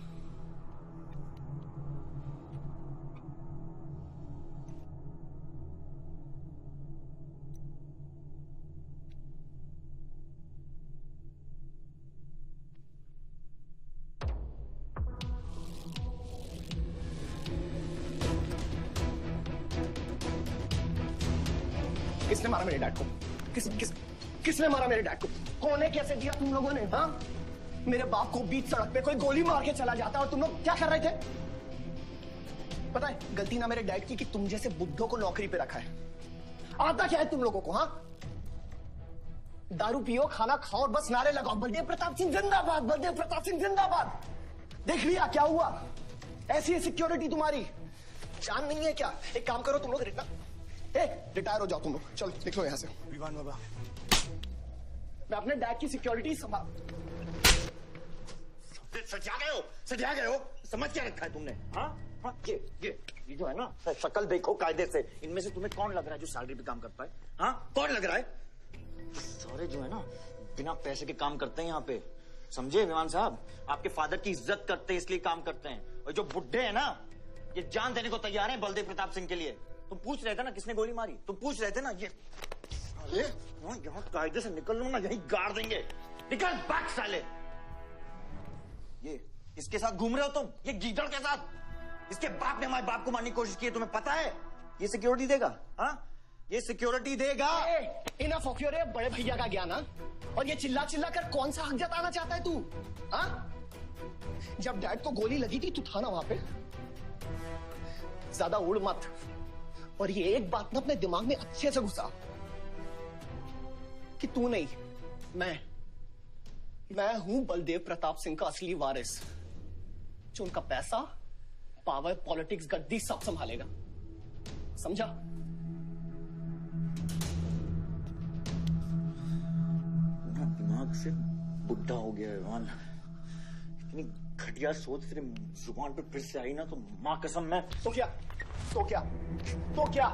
किसने मारा मेरे डैड को? किसने मारा मेरे डैड को? कौन है? कैसे दिया तुम लोगों ने? हाँ, मेरे बाप को बीच सड़क पे कोई गोली मार के चला जाता और तुम लोग क्या कर रहे थे? पता है गलती ना मेरे डैड की कि तुम जैसे बुद्धों को नौकरी पे रखा है। आता क्या है तुम लोगों को? हाँ, दारू पियो, खाना खाओ और बस नारे लगाओ, बलदेव प्रताप सिंह जिंदाबाद, बलदेव प्रताप सिंह जिंदाबाद। देख लिया क्या हुआ? ऐसी है सिक्योरिटी तुम्हारी। जान नहीं है क्या? एक काम करो तुम लोग, रिटायर हो जाओ तुम लोग। चलो निकलो यहाँ से। विवान बाबा, मैं अपने डैड की सिक्योरिटी संभाल। सजा गए हो, समझ क्या रखा है तुमने? हाँ, ये जो है ना, शक्ल देखो कायदे से, इनमें से तुम्हें कौन लग रहा है जो सैलरी पे काम करता है? हाँ, कौन लग रहा है? सारे जो है ना बिना पैसे के काम करते हैं यहाँ पे, समझे विमान साहब? आपके फादर की इज्जत करते हैं इसलिए काम करते हैं। और जो बुड्ढे हैं ना, ये जान देने को तैयार हैं बलदेव प्रताप सिंह के लिए। तुम पूछ रहे थे ना किसने गोली मारी? तुम पूछ रहे थे ना? ये अरे यहाँ कायदे से निकल लो ना, यही गाड़ देंगे। निकल बैक साले। ये इसके साथ घूम रहे हो तुम, ये गीदड़ के साथ। इसके बाप ने हमारे बाप को मारने की कोशिश की है, तुम्हें पता है? ये सिक्योरिटी देगा? हाँ, ये सिक्योरिटी देगा। इनफ ऑफ योर बड़े भैया का ज्ञान। और ये चिल्ला चिल्ला कर कौन सा हक जताना चाहता है तू? हाँ, जब डैड को गोली लगी थी तू था ना वहां पे? ज्यादा उड़ मत। और ये एक बात ना अपने दिमाग में अच्छे से घुसा कि तू नहीं, मैं हूं बलदेव प्रताप सिंह का असली वारिस, जो उनका पैसा, पावर, पॉलिटिक्स, गद्दी सब संभालेगा। समझा? दिमाग से बुढ़ा हो गया है विमान। इतनी घटिया सोच तेरे जुबान पे फिर से आई ना तो मां कसम मैं। तो क्या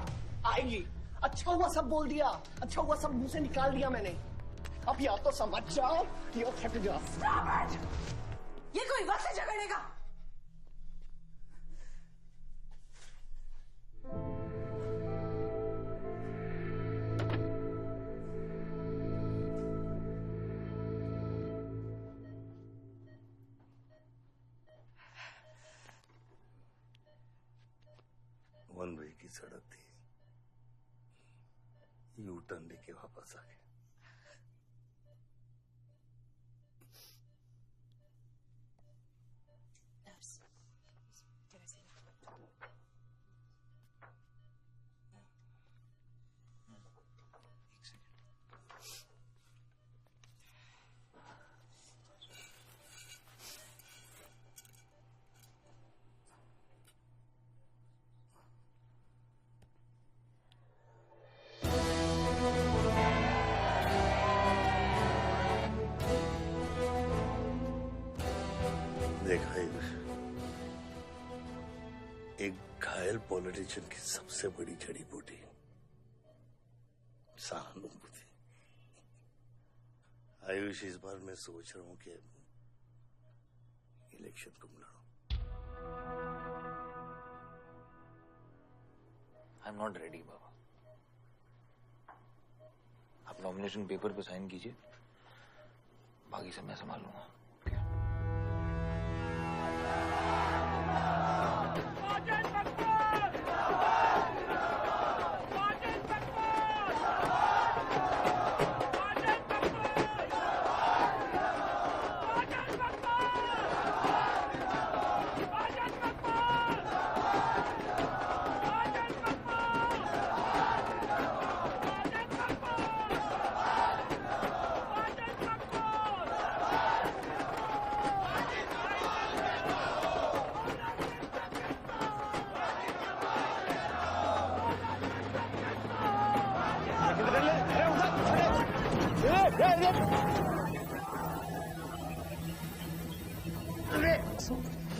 आएगी? अच्छा हुआ सब बोल दिया, अच्छा हुआ सब मुंह से निकाल दिया मैंने। अब या तो समझ जाओ या फट जाओ। ये कोई वक्त है झगड़ने का? वन वे की सड़क थी, यू टर्न लेके वापस आ गए। देखा एक घायल पॉलिटिशियन की सबसे बड़ी जड़ी बूटी सहानुभूति। आयुष, इस बार मैं सोच रहा हूं कि इलेक्शन तुम लड़ो। आई एम नॉट रेडी बाबा। आप नॉमिनेशन पेपर पे साइन कीजिए, बाकी सब मैं संभालूंगा।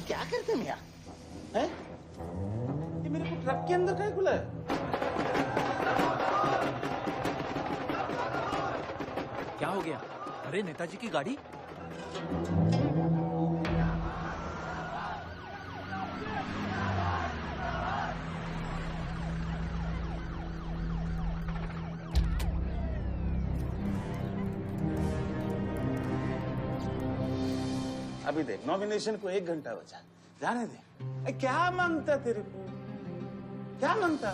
क्या करते हैं हैं? ये मेरे को ट्रक के अंदर कहीं खुला है? क्या हो गया? अरे नेताजी की गाड़ी। अभी देख, नॉमिनेशन को 1 घंटा बचा, जाने दे। क्या मांगता तेरे को? क्या मांगता?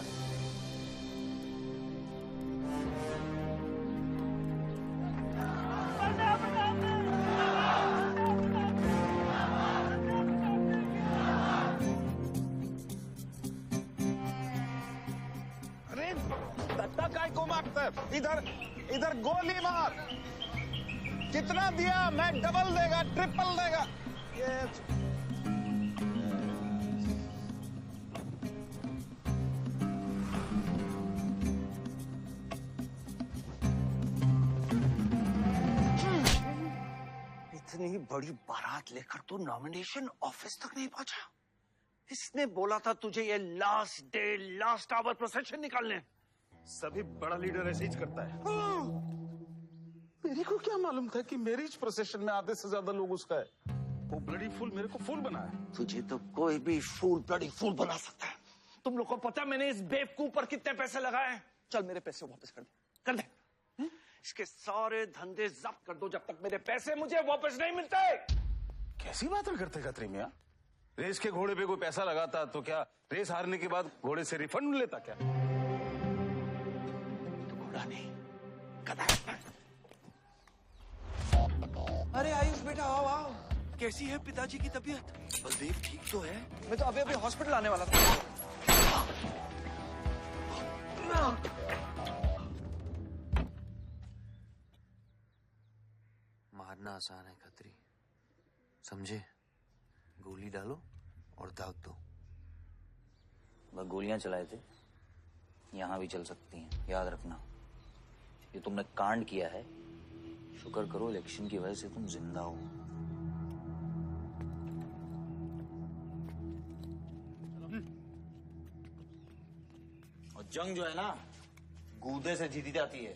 बात है? इधर इधर गोली मार। कितना दिया? मैं डबल देगा, ट्रिपल देगा। ये इतनी बड़ी बारात लेकर तू नॉमिनेशन ऑफिस तक नहीं पहुंचा। इसने बोला था तुझे ये last day last hour procession निकालने। सभी बड़ा लीडर ऐसे ही करता है। मेरे को क्या मालूम था कि मैरिज प्रोसेशन में आधे से ज्यादा लोग उसका है। वो ब्लडी फूल मेरे को फूल बना है। तुझे तो कोई भी फूल ब्लडी फूल बना सकता है। तुम लोग को पता है मैंने इस बेवकूफ पर कितने पैसे लगाए हैं? चल मेरे पैसे वापस कर दे। इसके सारे धंधे जब्त कर दो जब तक मेरे पैसे मुझे वापस नहीं मिलते। कैसी बातें करते खत्री मियां? रेस के घोड़े पे कोई पैसा लगाता तो क्या रेस हारने के बाद घोड़े से रिफंड लेता क्या? तो घोड़ा नहीं गधा। अरे आयुष बेटा आओ आओ। कैसी है पिताजी की तबीयत? बलदेव ठीक तो है? मैं तो अभी हॉस्पिटल आने वाला था। मारना आसान है खत्री, समझे? गोली डालो और दाग दो। बस गोलियां चलाए थे, यहां भी चल सकती हैं, याद रखना। ये तुमने कांड किया है, शुक्र करो इलेक्शन की वजह से तुम जिंदा हो। और जंग जो है ना, गूदे से जीती जाती है,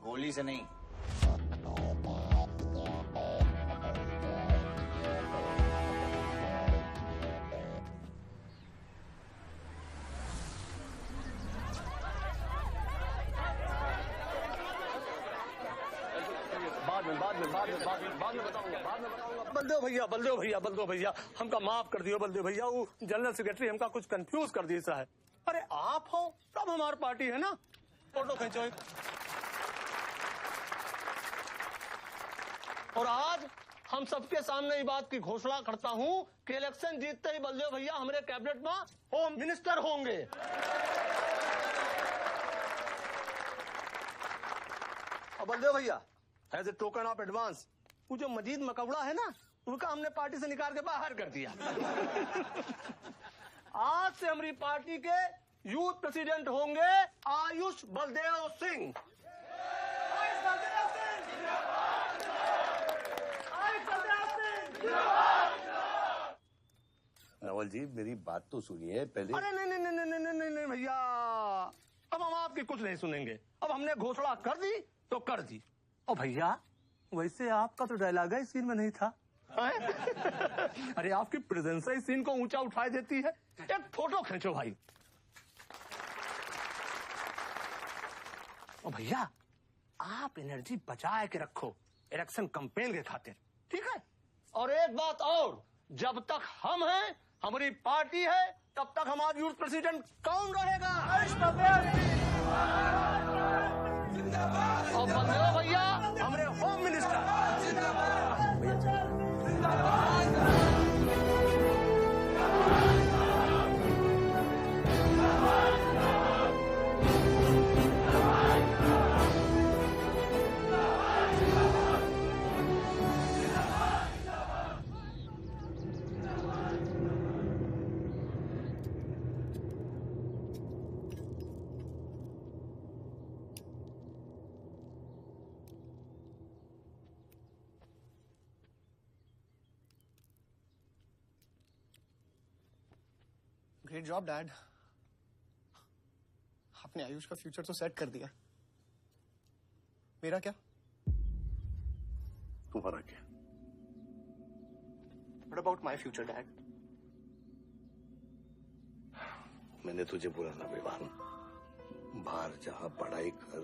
गोली से नहीं। बाद में बताऊंगा। बलदेव भैया हमका माफ कर दियो। बलदेव भैया वो जनरल सेक्रेटरी हमका कुछ कंफ्यूज कर दिया है। अरे आप हो तब हमारी पार्टी है ना। फोटो खींचो एक। और आज हम सबके सामने ये बात की घोषणा करता हूं कि इलेक्शन जीतते ही बलदेव भैया हमारे कैबिनेट में होम मिनिस्टर होंगे। और बलदेव भैया as a token of advance वो जो मजीद मकबड़ा है ना, उनका हमने पार्टी से निकाल के बाहर कर दिया। आज से हमारी पार्टी के यूथ प्रेसिडेंट होंगे आयुष बलदेव सिंह। नवल जी मेरी बात तो सुनिए पहले। अरे नहीं भैया, अब हम आपकी कुछ नहीं सुनेंगे। अब हमने घोषणा कर दी तो कर दी। और भैया वैसे आपका तो डायलॉग है इस सीन में नहीं था। अरे आपकी प्रेजेंस इस सीन को ऊंचा उठा देती है। एक फोटो खींचो भाई। और भैया आप एनर्जी बचा के रखो इलेक्शन कैंपेन के खातिर, ठीक है? और एक बात और, जब तक हम हैं, हमारी पार्टी है, तब तक हमारा यूथ प्रेसिडेंट कौन रहेगा? और बलदेव भैया हमारे home minister. Great job dad. आपने आयुष का फ्यूचर तो सेट कर दिया। मेरा क्या? तुम्हारा क्या? What about my future, Dad? मैंने तुझे बोला ना विवान, बाहर जहां पढ़ाई कर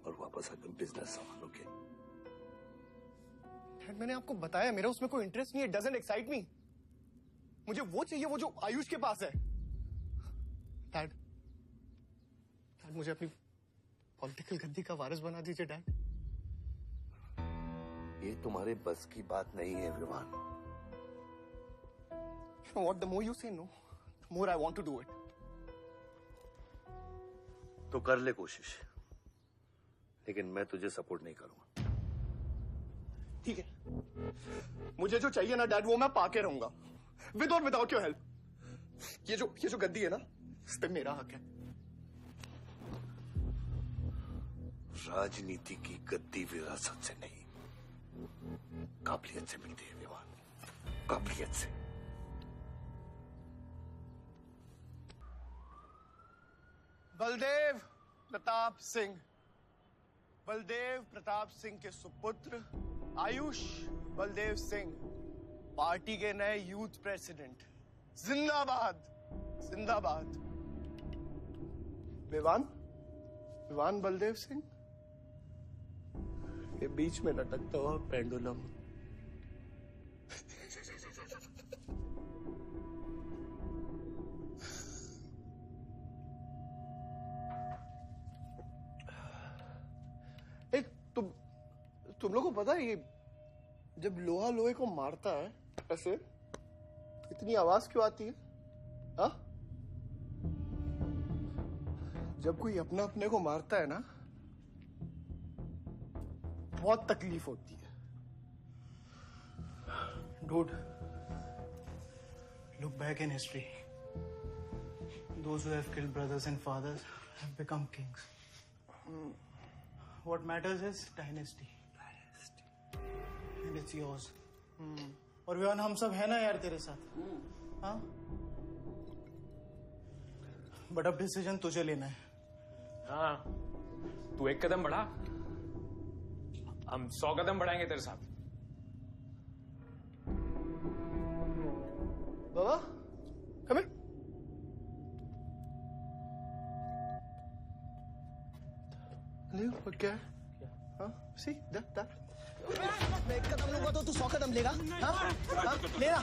और वापस आकर बिजनेस संभालोगे। डैड मैंने आपको बताया मेरा उसमें कोई इंटरेस्ट नहीं है। Doesn't excite me. मुझे वो चाहिए वो जो आयुष के पास है। डैड मुझे अपनी पॉलिटिकल गद्दी का वारिस बना दीजिए डैड। ये तुम्हारे बस की बात नहीं है Vivaan. You know what? The more you say no, the more I want to do it. तो कर ले कोशिश। लेकिन मैं तुझे सपोर्ट नहीं करूंगा। ठीक है, मुझे जो चाहिए ना डैड वो मैं पाके रहूंगा, विद और विदाउट योर हेल्प। ये जो गद्दी है ना, इस पे मेरा हक है। राजनीति की गद्दी विरासत से नहीं, काबिलियत से मिलती है विवान, काबिलियत से। बलदेव प्रताप सिंह, बलदेव प्रताप सिंह के सुपुत्र आयुष बलदेव सिंह, पार्टी के नए यूथ प्रेसिडेंट। जिंदाबाद जिंदाबाद। विवान बलदेव सिंह, ये बीच में लटकता हुआ पेंडुलम। एक तुम लोगों को पता है ये जब लोहा लोहे को मारता है ऐसे इतनी आवाज क्यों आती है? हाँ? जब कोई अपना अपने को मारता है ना, बहुत तकलीफ होती है। Dude, look back in history. Those who have killed brothers and fathers have become kings. What matters is dynasty. And it's yours. और विवान हम सब है ना यार तेरे साथ, हाँ? बट अब डिसीजन तुझे लेना है। हाँ, तू एक कदम बढ़ा, हम 100 कदम बढ़ाएंगे तेरे साथ। बाबा, come here. ले क्या है? हाँ, see that. मैं एक कदम लूंगा तो तू 100 कदम लेगा? हाँ? हाँ? लेना,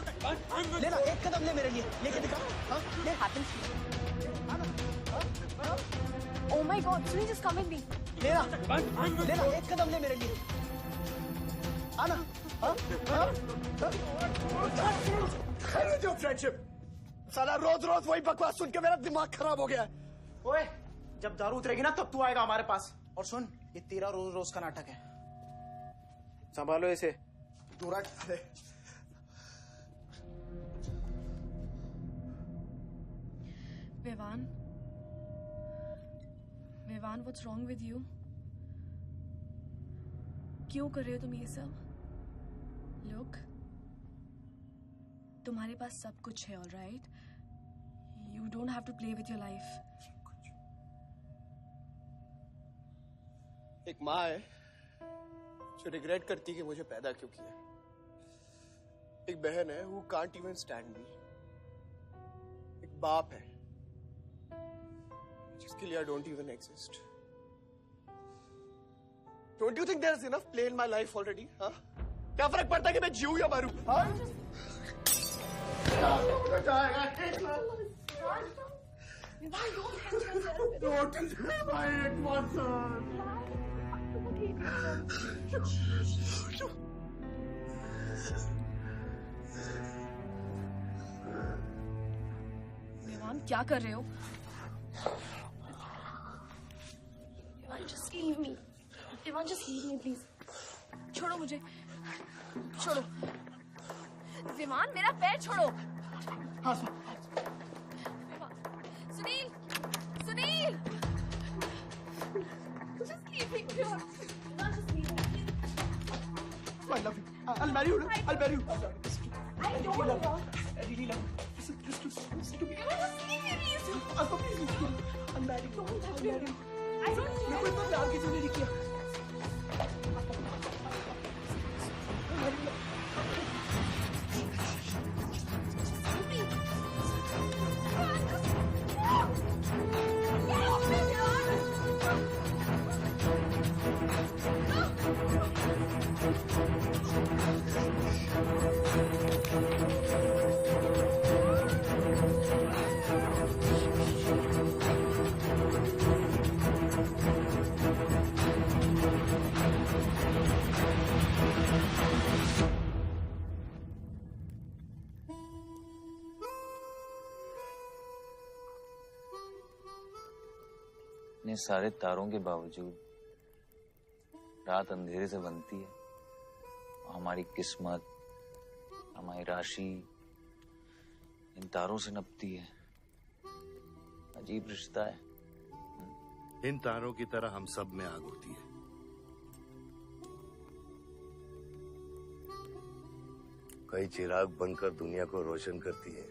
एक कदम ले मेरे लिए, लेके दिखा। हाँ? ले। Oh my God, Sunil, just come with me. लेना, एक कदम ले मेरे लिए। आना, हाँ? जो फ्रेंडशिप, साला रोज वही बकवास सुन के मेरा दिमाग खराब हो गया है। ओए, जब दारू उतरेगी ना तब तू आएगा हमारे पास। और सुन, ये तेरा रोज का नाटक है, संभालो इसे। दूरा ले। Vivaan, what's wrong with you? क्यों कर रहे हो तुम ये सब? Look, तुम्हारे पास सब कुछ है, all right? You don't have to play with your life. एक माँ है जो रिग्रेट करती कि मुझे पैदा क्यों किया। एक बहन है who can't even stand me. एक बाप है जिसके लिए I don't even exist. Don't you think there's enough play in my life already? हाँ? क्या फर्क पड़ता है कि मैं जीऊं या मरूं? हाँ? Don't leave my one Vivaan, क्या कर रहे हो? Vivaan, just leave me. Vivaan, just leave me, please. छोड़ो मुझे, छोड़ो। विमान, मेरा पैर छोड़ो। हाँ, Sunil, Sunil, just leave me. Vivan, just leave me. I love you. I'll marry you. I'll marry you. I don't love you. I really love you. Listen to me. Just leave me, please. Please listen to me. I'll marry you. I'll marry you. I don't मेरे को इतना प्यार किसी ने नहीं किया। इतने सारे तारों के बावजूद रात अंधेरे से बनती है, हमारी किस्मत, हमारी राशि इन तारों से नपती है। अजीब रिश्ता है। इन तारों की तरह हम सब में आग होती है। कई चिराग बनकर दुनिया को रोशन करती है,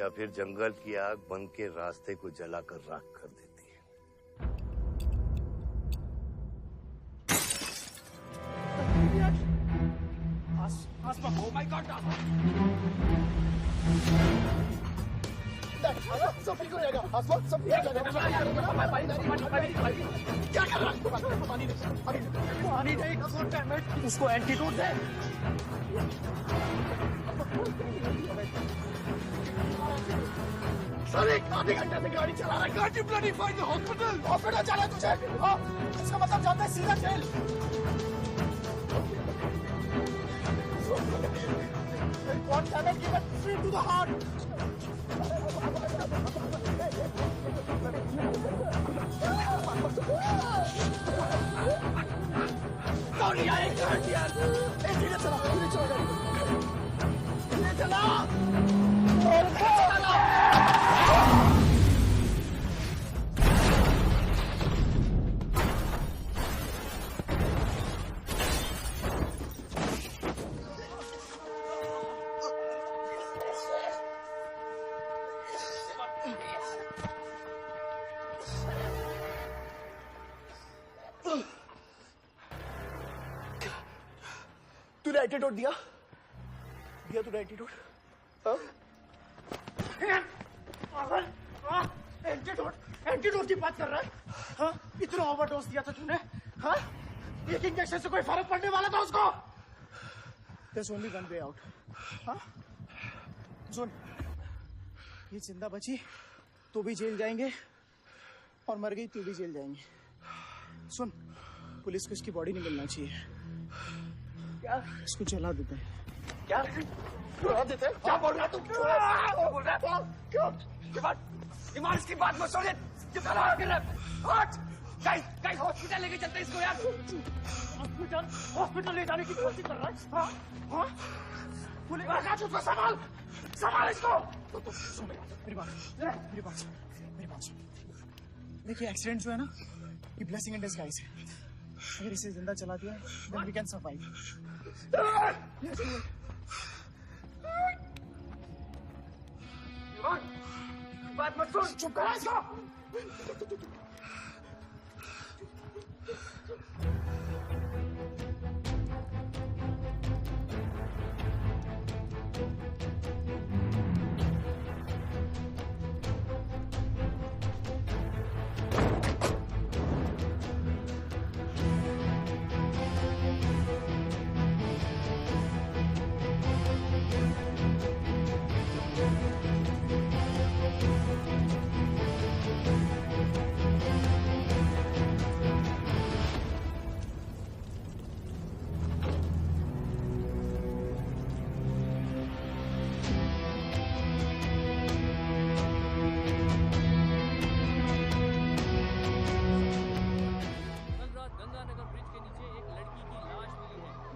या फिर जंगल की आग बन के रास्ते को जलाकर राख कर देती है। Oh my God! सब ठीक हो जाएगा। सब ठीक हो जाएगा। क्या कर रहा है? पानी नहीं, उसको एंटीडोट दे। सर, एक आधे घंटे से गाड़ी चला रहा है। Can't you bloody find the hospital? Hospital जाना है तुझे? हाँ, इसका मतलब जाता है सीधा jail. God damn it, give it straight to the heart. कौन ये आए? यार, धीरे चला, धीरे चला, धीरे चला। तूने एंटीडोट दिया तूने एंटीडोट? एंटीडोट की बात कर रहा है? हाँ, इतना ओवरडोज दिया था तूने? हाँ, एक इंजेक्शन से कोई फर्क पड़ने वाला था उसको? There's only one way out. हाँ, सुन, ये जिंदा बची तो भी जेल जाएंगे और मर गई तो भी जेल जाएंगे। सुन, पुलिस को इसकी बॉडी नहीं मिलना चाहिए। क्या? इसको जला देते हैं। क्या? जला देते हैं? क्या बोल रहा तू? क्या बोल रहा है? क्यों? ईमान की बात मत सुनिए। कितना लगा कर रहा है? गाइस हॉस्पिटल लेके चलते इसको यार। हॉस्पिटल ले जाने की कोशिश कर रहा है? हाँ? हाँ? पुलिस उसको संभाल इसको। सुन मेरी बात। देखिए एक्सीडेंट जो है ना, ये ब्लेसिंग इन डिस्गाइज है। अगर इसे जिंदा चला दिया then we can survive. बात मत सुन, चुप करा इसको।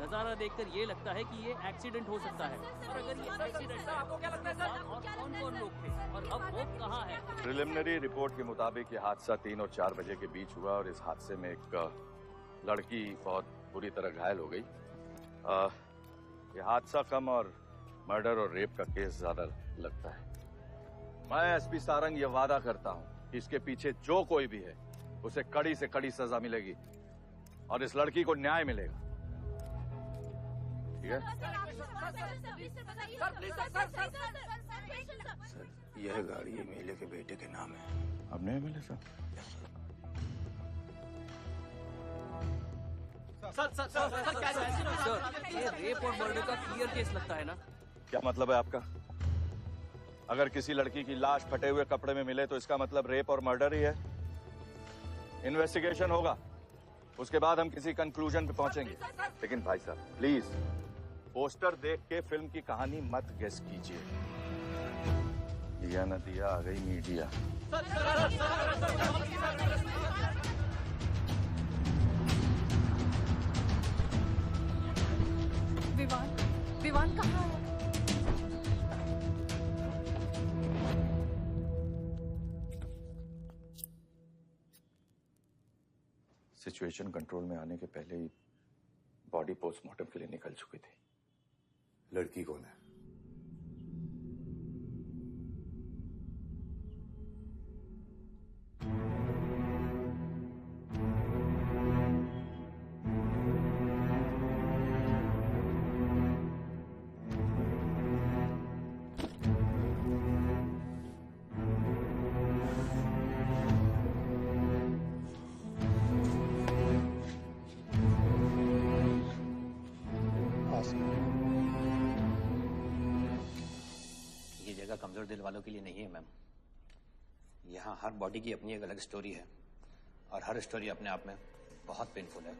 नजारा देखकर ये लगता है कि ये एक्सीडेंट हो सकता है। और अगर ये एक्सीडेंट है, आपको क्या लगता है सर? और कौन-कौन लोग थे और अब वो कहाँ है? प्रिलिमिनरी रिपोर्ट के मुताबिक ये हादसा 3 और 4 बजे के बीच हुआ और इस हादसे में एक लड़की बहुत बुरी तरह घायल हो गई। ये हादसा कम और मर्डर और रेप का केस ज्यादा लगता है। मैं एसपी सारंग ये वादा करता हूँ कि इसके पीछे जो कोई भी है उसे कड़ी से कड़ी सजा मिलेगी और इस लड़की को न्याय मिलेगा। ठीक है? सर, यह गाड़ी एमएलए के बेटे के नाम है। अब नहीं मिले सर? सर, ये रेप और मर्डर का क्लियर केस लगता है ना? क्या मतलब है आपका? अगर किसी लड़की की लाश फटे हुए कपड़े में मिले तो इसका मतलब रेप और मर्डर ही है। इन्वेस्टिगेशन होगा, उसके बाद हम किसी कंक्लूजन पे पहुंचेंगे। लेकिन भाई साहब प्लीज पोस्टर देख के फिल्म की कहानी मत गेस कीजिए। दिया न दिया आ गई मीडिया। विवान, विवान कहाँ है? सिचुएशन कंट्रोल में आने के पहले ही बॉडी पोस्टमार्टम के लिए निकल चुकी थी। लड़की कौन है? ये जगह कमजोर दिल वालों के लिए नहीं है मैम। यहाँ हर बॉडी की अपनी एक अलग स्टोरी है और हर स्टोरी अपने आप में बहुत पेनफुल है।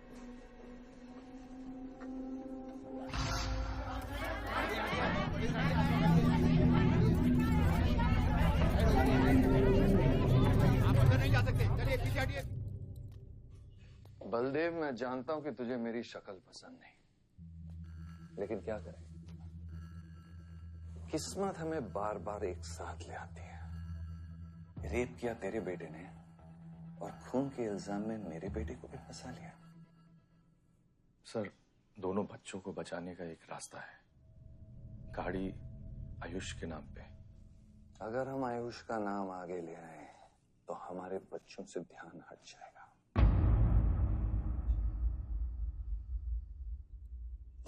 आप अंदर नहीं जा सकते, चलिए पीछे हटिए। बलदेव, मैं जानता हूं कि तुझे मेरी शक्ल पसंद नहीं, लेकिन क्या करें, किस्मत हमें बार बार एक साथ ले आती है। रेप किया तेरे बेटे ने और खून के इल्जाम में मेरे बेटे को भी फंसा लिया। सर, दोनों बच्चों को बचाने का एक रास्ता है, गाड़ी आयुष के नाम पे। अगर हम आयुष का नाम आगे ले आए तो हमारे बच्चों से ध्यान हट जाएगा।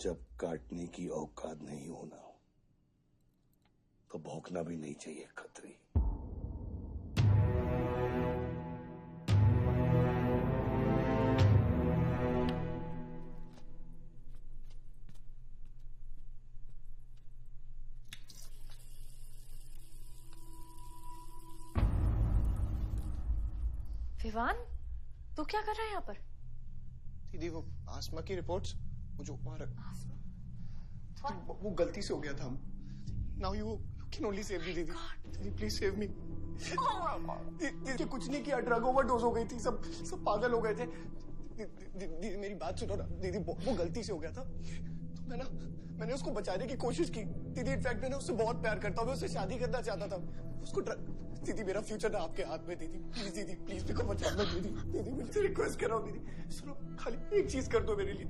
जब काटने की औकात नहीं होना तो भौंकना भी नहीं चाहिए खतरी। विवान, तू क्या कर रहा है यहाँ पर? दीदी वो आसमा की रिपोर्ट्स, वो जो वहां वो गलती से हो गया था। Now you can only save me दीदी। दीदी प्लीज सेव मी। दीदी कुछ नहीं किया, ड्रग ओवरडोज हो गई थी, सब पागल हो गए थे। दीदी मेरी बात सुनो ना दीदी, वो गलती से हो गया था तो मैंने उसको बचाने की कोशिश की दीदी। इनफैक्ट मैंने उससे बहुत प्यार करता हूँ, मैं उससे शादी करना चाहता था। उसको दीदी मेरा फ्यूचर ना आपके हाथ में दीदी। प्लीज दीदी, प्लीज मेरे को बचा लो दीदी। दीदी मुझे रिक्वेस्ट कर रहा हूँ दीदी, सुनो खाली एक चीज कर दो मेरे लिए।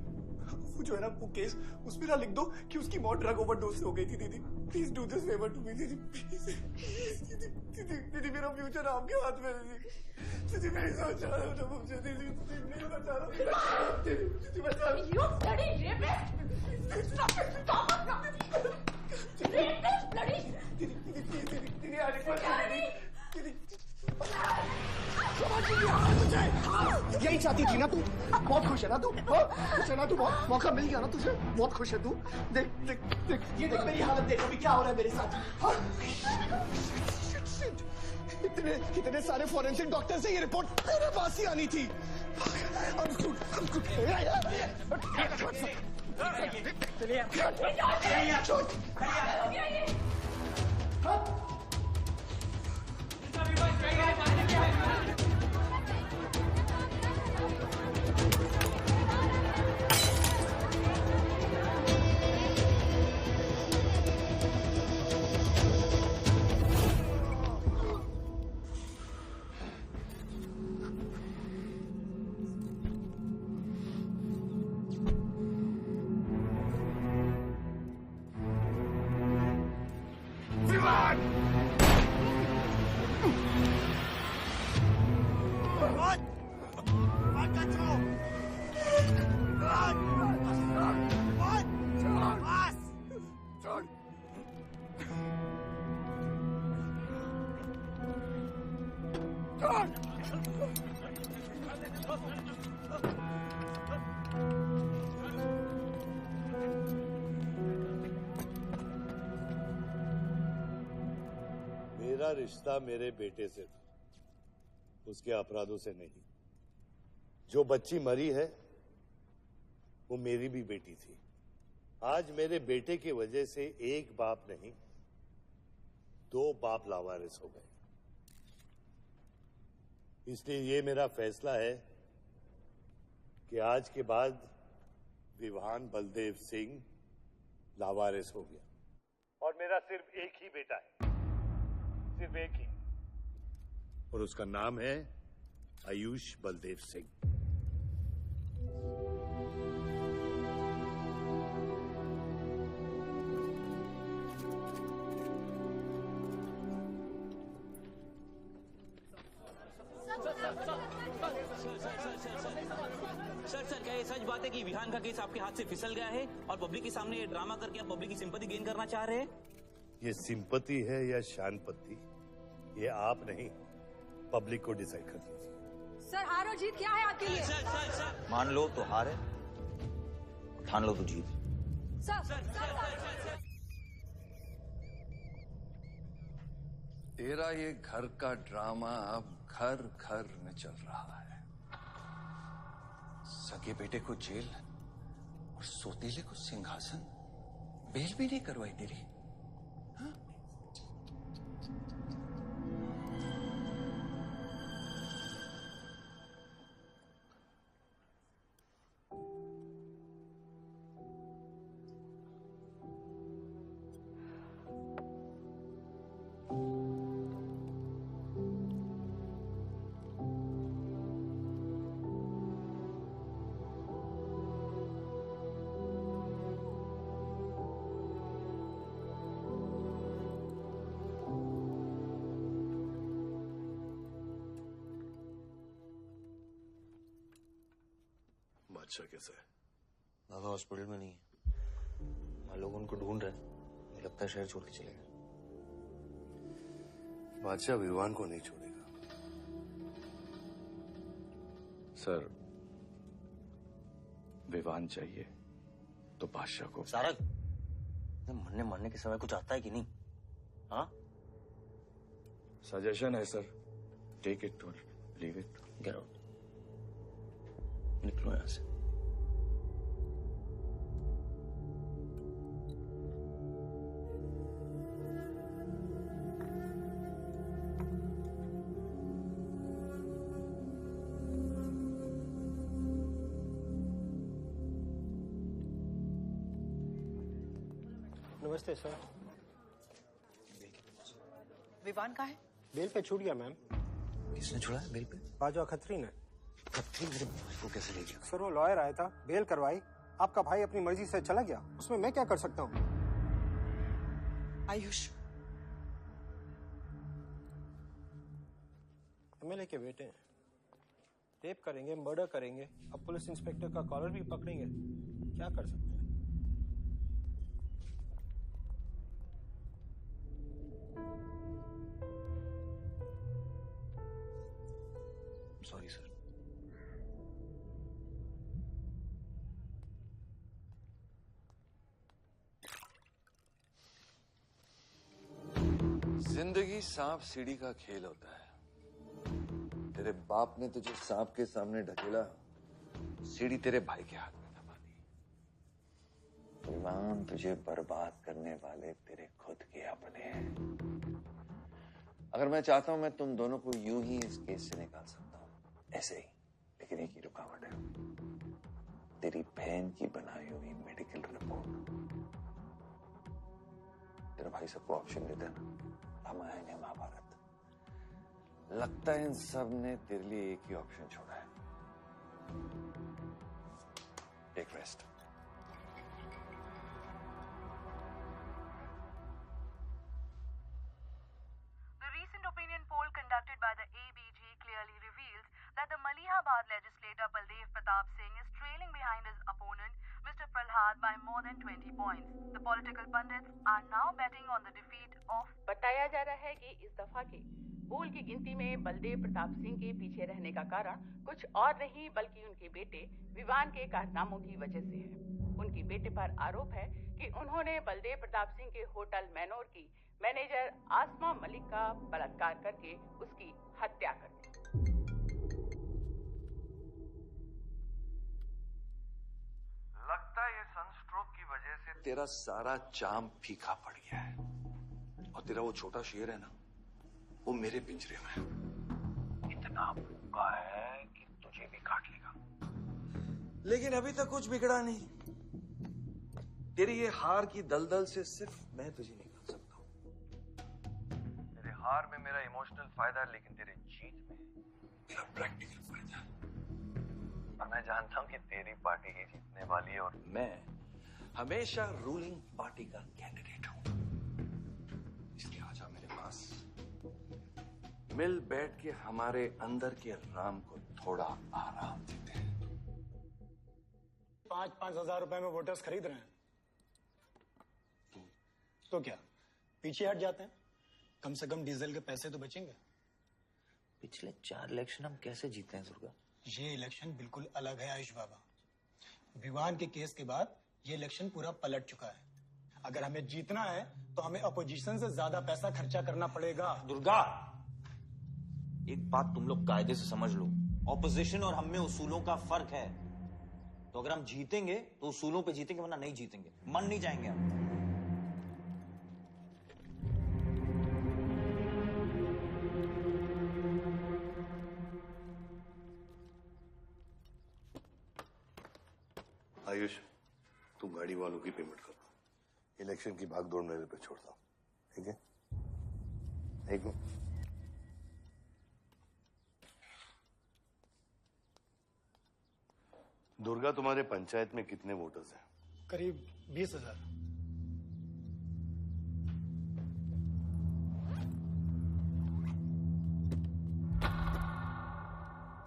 वो जो है ना वो केस उसमें ना लिख दो कि उसकी मौत ड्रग ओवरडोज से हो गई थी दीदी। Please do this favour to me दीदी, प्लीज दीदी। दीदी दीदी मेरा फ्यूचर आपके हाथ में दीदी। दीदी मेरी सोच रहा हूँ मुझे दीदी, प्लीज बचा लो दीदी, बचा लो। You bloody rapist! Stop it! Stop it! Rapist, bloody! दीदी आ रिक्वेस्ट दीदी। यही चाहती थी ना तू? बहुत खुश है ना तू? खुश है ना तू? बहुत मौका मिल गया ना तुझे? बहुत खुश है तू? देख देख देख, ये देख मेरी हालत, देख अभी क्या हो रहा है मेरे साथ। इतने सारे फॉरेंसिक डॉक्टर से ये रिपोर्ट तेरे पास ही आनी थी। मेरा रिश्ता मेरे बेटे से था, उसके अपराधों से नहीं। जो बच्ची मरी है वो मेरी भी बेटी थी। आज मेरे बेटे की वजह से एक बाप नहीं 2 बाप लावारिस हो गए। इसलिए ये मेरा फैसला है कि आज के बाद विवान बलदेव सिंह लावारिस हो गया और मेरा सिर्फ एक ही बेटा है, सिर्फ एक ही, और उसका नाम है आयुष बलदेव सिंह। सर क्या ये सच बात है कि विहान का केस आपके हाथ से फिसल गया है और पब्लिक के सामने ये ड्रामा करके आप पब्लिक की सिंपैथी गेन करना चाह रहे हैं? ये सिंपैथी है या शानपत्ती, ये आप नहीं, पब्लिक को डिसाइड कर दीजिए। सर हार और जीत क्या है आपके लिए? सर मान लो तो हार है, ठान लो तो जीत। तेरा ये घर का ड्रामा अब घर घर में चल रहा है। सगे बेटे को जेल और सोतीले को सिंहासन, बेल भी नहीं करवाई तेरी। बादशाह कैसा है? दादा हॉस्पिटल में नहीं है, मान लोग उनको ढूंढ रहे हैं, मुझे लगता है शहर छोड़ के चले गए। बादशाह विवान को नहीं छोड़ेगा। सर, विवान चाहिए तो बादशाह को। सारंग, मरने मरने के समय कुछ आता है कि नहीं? हाँ? सजेशन है सर, टेक इट और लीव इट। गेट आउट, निकलो यहां से। नमस्ते सर। विवान कहाँ है? बेल पे छूट गया मैम। किसने छुड़ा है बेल पे? बाजवा खत्री ने। खत्री मेरे भाई को कैसे ले गया? सर वो लॉयर आया था, बेल करवाई, आपका भाई अपनी मर्जी से चला गया, उसमें मैं क्या कर सकता हूँ? आयुष एमएलए के बेटे हैं, रेप करेंगे, मर्डर करेंगे, अब पुलिस इंस्पेक्टर का कॉलर भी पकड़ेंगे, क्या कर सकते हैं? Sorry sir. जिंदगी सांप सीढ़ी का खेल होता है। तेरे बाप ने तुझे सांप के सामने ढकेला, सीढ़ी तेरे भाई के हाथ में दबा दी। विवान तुझे बर्बाद करने वाले तेरे खुद के अपने हैं। अगर मैं चाहता हूं, मैं तुम दोनों को यूं ही इस केस से निकाल सकता हूं, ऐसे ही। लेकिन एक ही रुकावट है, तेरी बहन की बनाई हुई मेडिकल रिपोर्ट। तेरा भाई सबको ऑप्शन देता है ना, रामायण या महाभारत। लगता है इन सब ने तेरे लिए एक ही ऑप्शन छोड़ा है, एक rest. The recent opinion poll conducted by the ABG clearly reveals that the Malihabad legislator Baldev Pratap Singh is trailing behind his opponent, Mr. Prahlad, by more than 20 points. The political pundits are now betting on the defeat of... बताया जा रहा है कि इस दफा के पोल की गिनती में बलदेव प्रताप सिंह के पीछे रहने का कारण कुछ और नहीं बल्कि उनके बेटे विवान के कारनामों की वजह से है। उनके बेटे पर आरोप है कि उन्होंने बलदेव प्रताप सिंह के होटल मैनोर की मैनेजर आसमा मलिक का बलात्कार करके उसकी हत्या कर दी। लगता है ये सनस्ट्रोक की वजह से तेरा सारा चाम फीका पड़ गया है, और तेरा वो छोटा शेर है ना, वो मेरे पिंजरे में है। इतना भूखा है कि तुझे भी काट लेगा। लेकिन अभी तक कुछ बिगड़ा नहीं। तेरी ये हार की दलदल से सिर्फ मैं तुझे निकाल सकता हूँ। तेरे हार में मेरा इमोशनल फायदा है, लेकिन तेरे जीत में मेरा प्रैक्टिकल फायदा है। और मैं जानता हूँ कि तेरी पार्टी ही जीतने वाली है, और मैं हमेशा रूलिंग पार्टी का कैंडिडेट हूँ। इसलिए आजा मेरे पास, मिल बैठ के हमारे अंदर के राम को थोड़ा आराम देते हैं। 5-5 हजार रुपए में वोटर्स खरीद रहे हैं, तो क्या पीछे हट जाते हैं? कम से कम डीजल के पैसे तो बचेंगे। पिछले 4 इलेक्शन हम कैसे जीते हैं दुर्गा? ये इलेक्शन बिल्कुल अलग है आयुष बाबा। विवान के केस के बाद ये इलेक्शन पूरा पलट चुका है। अगर हमें जीतना है तो हमें अपोजिशन से ज्यादा पैसा खर्चा करना पड़ेगा। दुर्गा, एक बात तुम लोग कायदे से समझ लो, ऑपोजिशन और हम में उसूलों का फर्क है। तो अगर हम जीतेंगे तो उसूलों पे जीतेंगे, वरना नहीं जीतेंगे, मन नहीं जाएंगे हम। आयुष, तू गाड़ी वालों की पेमेंट कर दो। इलेक्शन की भागदौड़ मेरे पे छोड़ता हूं, ठीक है? एक मिनट। दुर्गा, तुम्हारे पंचायत में कितने वोटर्स हैं? करीब 20,000।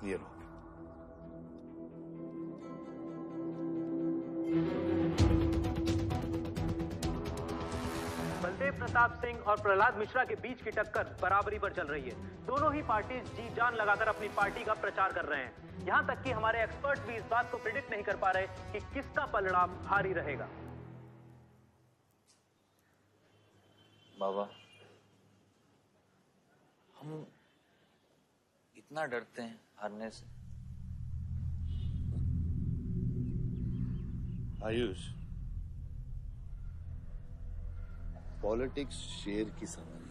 ये लो। बलदेव प्रताप सिंह और प्रहलाद मिश्रा के बीच की टक्कर बराबरी पर चल रही है। दोनों ही पार्टी जी जान लगाकर अपनी पार्टी का प्रचार कर रहे हैं। यहां तक कि हमारे एक्सपर्ट भी इस बात को प्रिडिक्ट नहीं कर पा रहे कि किसका पलड़ा भारी रहेगा। बाबा, हम इतना डरते हैं हारने से। आयुष, पॉलिटिक्स शेर की सवारी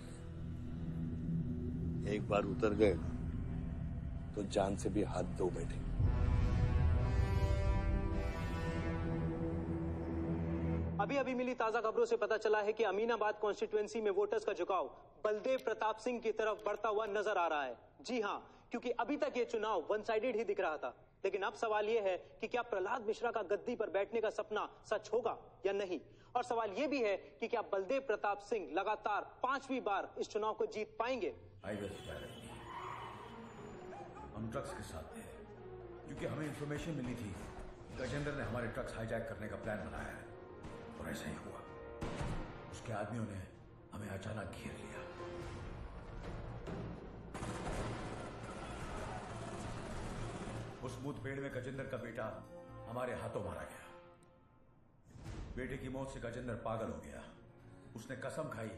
है। एक बार उतर गए ना तो जान से भी हाथ धो बैठे। अभी अभी मिली ताजा खबरों से पता चला है कि अमीनाबाद कॉन्स्टिट्यूएंसी में वोटर्स का झुकाव बलदेव प्रताप सिंह की तरफ बढ़ता हुआ नजर आ रहा है। जी हां, क्योंकि अभी तक ये चुनाव वन साइडेड ही दिख रहा था। लेकिन अब सवाल ये है कि क्या प्रहलाद मिश्रा का गद्दी पर बैठने का सपना सच होगा या नहीं। और सवाल ये भी है कि क्या बलदेव प्रताप सिंह लगातार 5वीं बार इस चुनाव को जीत पाएंगे। हम ट्रक्स के साथ थे, क्योंकि हमें इंफॉर्मेशन मिली थी गजेंद्र ने हमारे ट्रक्स हाईजैक करने का प्लान बनाया है, और ऐसा ही हुआ। उसके आदमियों ने हमें अचानक घेर लिया। उस मुठभेड़ में गजेंद्र का बेटा हमारे हाथों मारा गया। बेटे की मौत से गजेंद्र पागल हो गया। उसने कसम खाई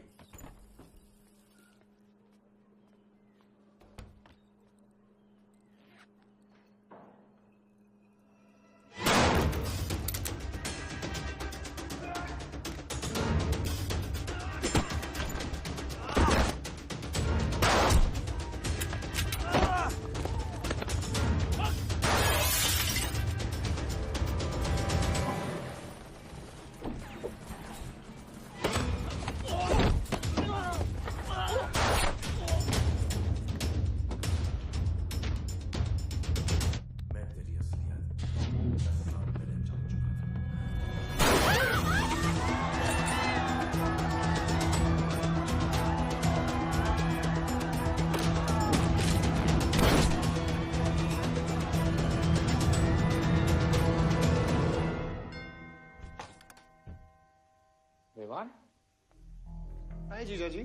हाय जीजा जी।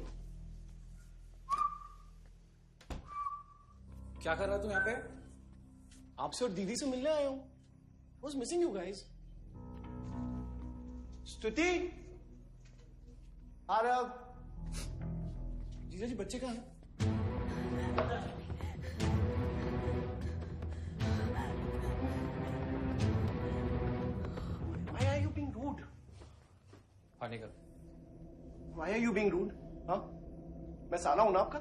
क्या कर रहा तू यहाँ पे? आपसे और दीदी से मिलने आया हूं। Was missing you guys. स्तुति, आ रहा। जीजा जी, बच्चे कहाँ हैं? Why are you being rude? पानी कर। Why are you being rude? हाँ? मैं साला हूं ना आपका?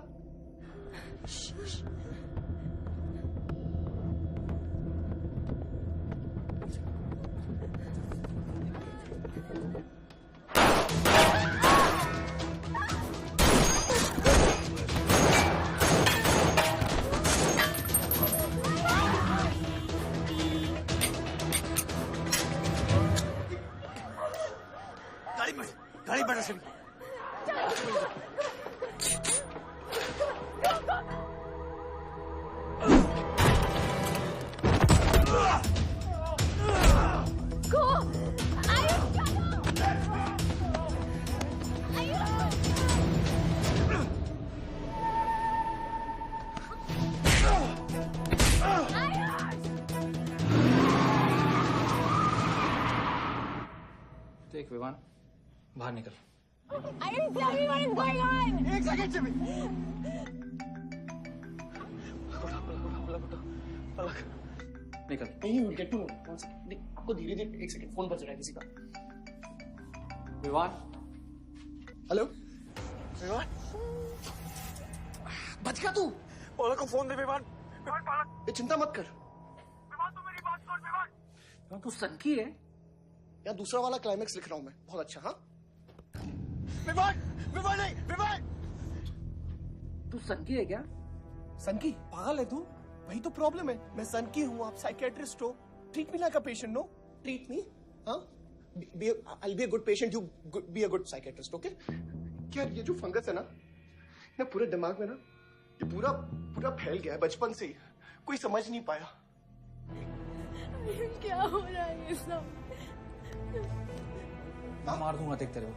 विवान बाहर निकल। I didn't tell you what is going on. एक सेकंड से भी। निकल। नहीं, you will get to know. One second. आपको धीरे-धीरे एक सेकंड फोन बज रहा है किसी का। विवान। हेलो। विवान। बच गया तू। पलक को फोन दे विवान। विवान पलक। ये चिंता मत कर। विवान तू मेरी बात सुन विवान। तू सनकी है? या दूसरा वाला क्लाइमेक्स लिख रहा हूं मैं। बहुत अच्छा, हाँ? विवान, विवान नहीं, विवान। तू सनकी है क्या? सनकी? पागल है तू? वही तो प्रॉब्लम है। मैं सनकी हूँ, आप साइकियाट्रिस्ट हो। Treat me like a patient, no? Treat me, हाँ? I'll be a good patient, you be a good psychiatrist, okay? क्या ये जो फंगस है ना पूरे दिमाग में ना, ये पूरा फैल गया है बचपन से ही। कोई समझ नहीं पाया। क्या हो रहा है ये सब? मैं मार दूंगा देख तेरे को।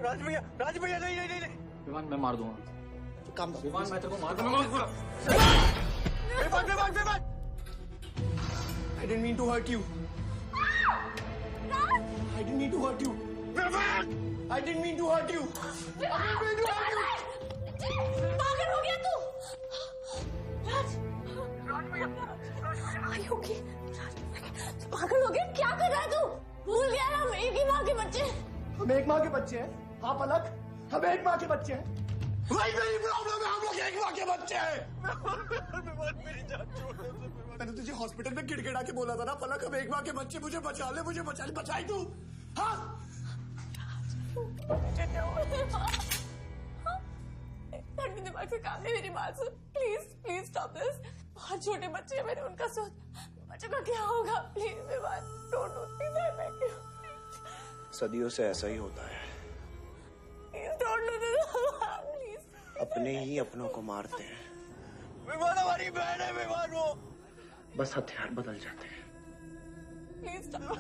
राज भैया नहीं। विवान मैं मार दूंगा। काम दो। विवान मैं तेरे को मार दूंगा। Vivaan. I didn't mean to hurt you. I didn't mean to hurt you. I didn't mean to hurt you. पागल हो गया तू? राज Are you okay? तू पागल हो गया? क्या कर रहा है तू? भूल गया ना हम एक ही माँ के बच्चे। हम एक माँ के बच्चे हैं। हाँ पलक, हम एक माँ के बच्चे हैं। वही मेरी प्रॉब्लम है, हम लोग एक माँ के बच्चे हैं। मेरी जान छोड़ दे। मैंने तुझे हॉस्पिटल में गिड़गिड़ा के बोला था ना पलक, हम एक माँ के बच्चे, मुझे बचा ले, बचाई तू। हाँ? ठंडी दिमाग से काम नहीं, मेरी बात सुन। Please stop this. बहुत छोटे बच्चे हैं मेरे, उनका सोच बच्चों का क्या होगा? Please Vivaan, don't do this. I beg you. सदियों से ऐसा ही होता है, please don't do this. Please. अपने ही अपनों को मारते हैं। विवान हमारी बहन है विवान, वो बस हथियार बदल जाते हैं। Please stop.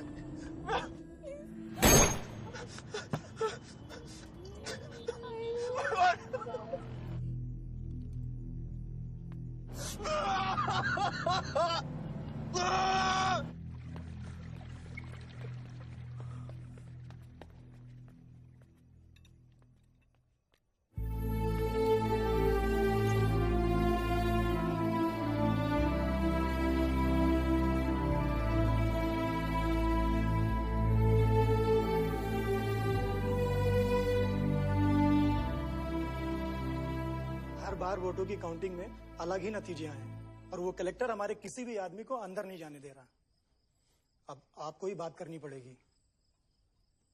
बार वोटों की काउंटिंग में अलग ही नतीजे आए हैं और वो कलेक्टर हमारे किसी भी आदमी को अंदर नहीं जाने दे रहा। अब आपको ही बात करनी पड़ेगी।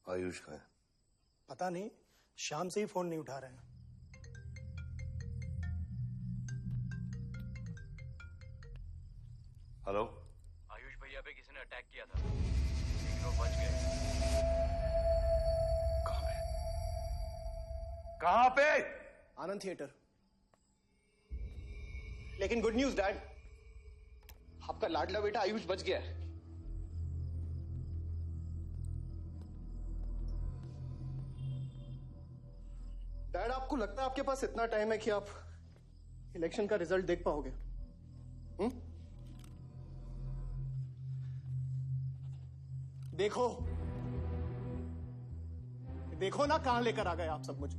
आयुष का है? पता नहीं, शाम से ही फोन नहीं उठा रहे हैं। हेलो, आयुष भैया पे किसी ने अटैक किया था, लेकिन वो बच गए। कहाँ पे? आनंद थिएटर। लेकिन गुड न्यूज डैड, आपका लाडला बेटा आयुष बच गया है। डैड, आपको लगता है आपके पास इतना टाइम है कि आप इलेक्शन का रिजल्ट देख पाओगे? देखो ना कहां लेकर आ गए आप सब मुझे।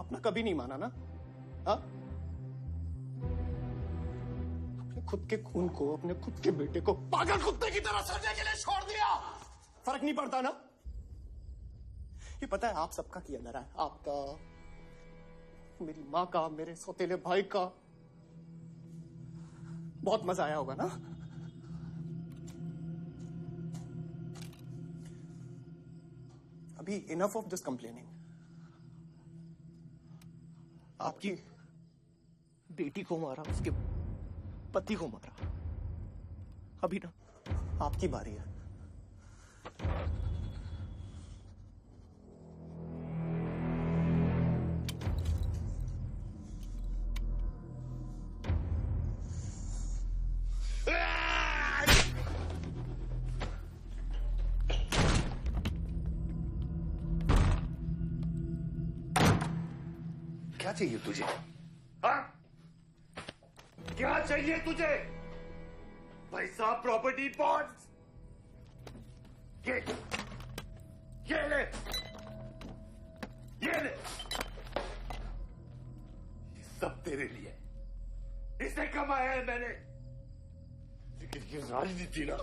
अपना कभी नहीं माना ना? हाँ? अपने खुद के खून को, अपने खुद के बेटे को पागल कुत्ते की तरह सड़ने के लिए छोड़ दिया। फर्क नहीं पड़ता ना? ये पता है आप सबका किया धरा है, आपका, मेरी माँ का, मेरे सौतेले भाई का। बहुत मजा आया होगा ना? अभी इनफ ऑफ दिस कंप्लेनिंग। आपकी बेटी को मारा, उसके पति को मारा। अभी ना आपकी बारी है। क्या चाहिए तुझे? हाँ? क्या चाहिए तुझे? पैसा, प्रॉपर्टी, बॉन्ड्स? ये ले, ये ले, ये सब तेरे लिए, इसे कमाया है मैंने। लेकिन ये राजनीति ना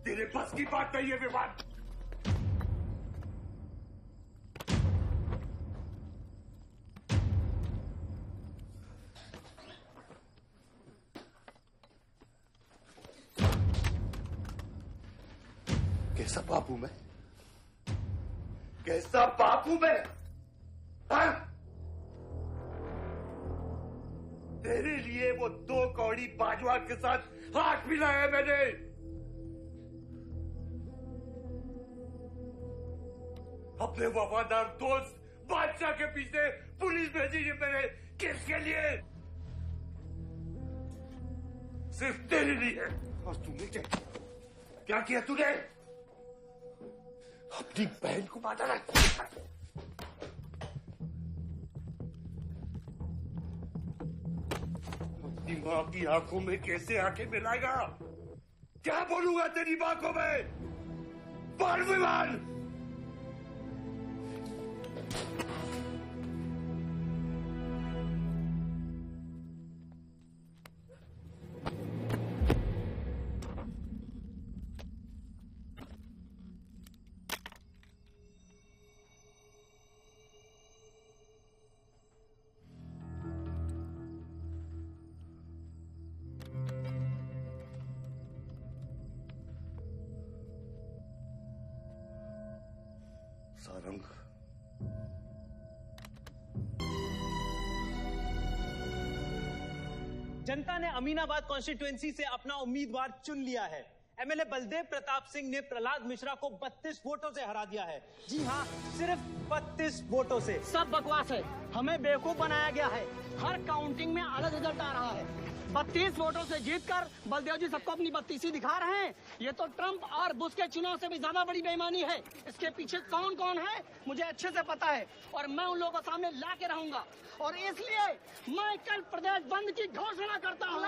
तेरे बस की बात नहीं है विवान। कैसा बाप हूं मैं? कैसा बाप हूं मैं? हाँ? तेरे लिए वो 2 कौड़ी बाजवा के साथ हाथ मिलाया मैंने। अपने वफादार दोस्त बादशाह के पीछे पुलिस भेजी है मैंने, किसके लिए? सिर्फ तेरे लिए। और तूने क्या किया तूने? अपनी बहन को मारा ना। अपनी मां की आंखों में कैसे आंखें मिलाएगा? क्या बोलूंगा तेरी मां को मैं? बोल विमान। सारंग, जनता ने अमीनाबाद कॉन्स्टिट्यूएंसी से अपना उम्मीदवार चुन लिया है। एमएलए बलदेव प्रताप सिंह ने प्रहलाद मिश्रा को 32 वोटों से हरा दिया है। जी हाँ, सिर्फ 32 वोटों से। सब बकवास है, हमें बेवकूफ बनाया गया है। हर काउंटिंग में अलग रिजल्ट आ रहा है। 32 वोटों से जीतकर बलदेव जी सबको अपनी बत्तीसी दिखा रहे हैं। ये तो ट्रंप और बुश के चुनाव से भी ज्यादा बड़ी बेईमानी है। इसके पीछे कौन कौन है मुझे अच्छे से पता है और मैं उन लोगों को सामने ला के रहूंगा। और इसलिए मैं कल प्रदेश बंद की घोषणा करता हूँ।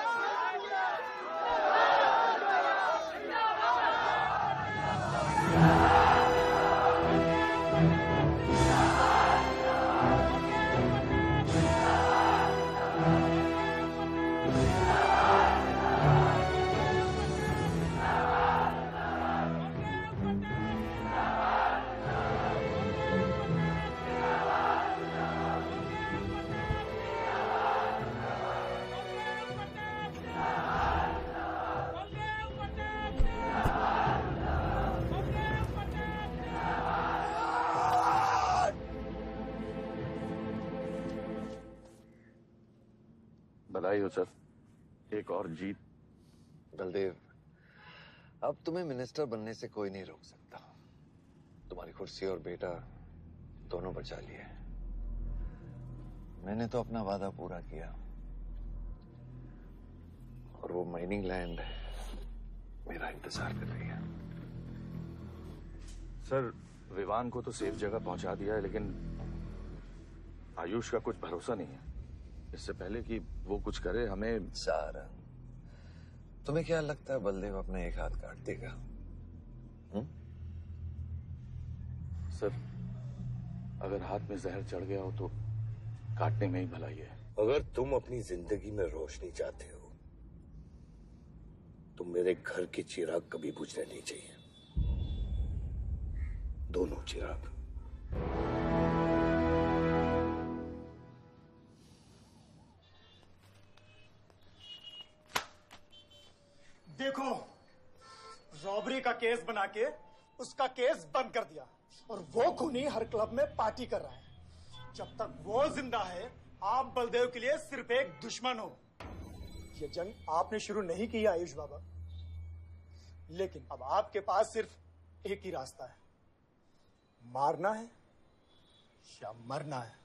बधाई हो सर, एक और जीत। बलदेव, अब तुम्हें मिनिस्टर बनने से कोई नहीं रोक सकता। तुम्हारी कुर्सी और बेटा दोनों बचा लिए। मैंने तो अपना वादा पूरा किया और वो माइनिंग लैंड मेरा इंतजार कर रही है। सर, विवान को तो सेफ जगह पहुंचा दिया है, लेकिन आयुष का कुछ भरोसा नहीं है। इससे पहले कि वो कुछ करे हमें। सारंग, तुम्हें क्या लगता है बलदेव अपना एक हाथ काट देगा? सर, अगर हाथ में जहर चढ़ गया हो तो काटने में ही भलाई है। अगर तुम अपनी जिंदगी में रोशनी चाहते हो तो मेरे घर के चिराग कभी बुझने नहीं चाहिए। दोनों चिराग। देखो, रॉबरी का केस बना के उसका केस बंद कर दिया और वो खूनी हर क्लब में पार्टी कर रहा है। जब तक वो जिंदा है, आप बलदेव के लिए सिर्फ एक दुश्मन हो। ये जंग आपने शुरू नहीं की आयुष बाबा, लेकिन अब आपके पास सिर्फ एक ही रास्ता है, मारना है या मरना है।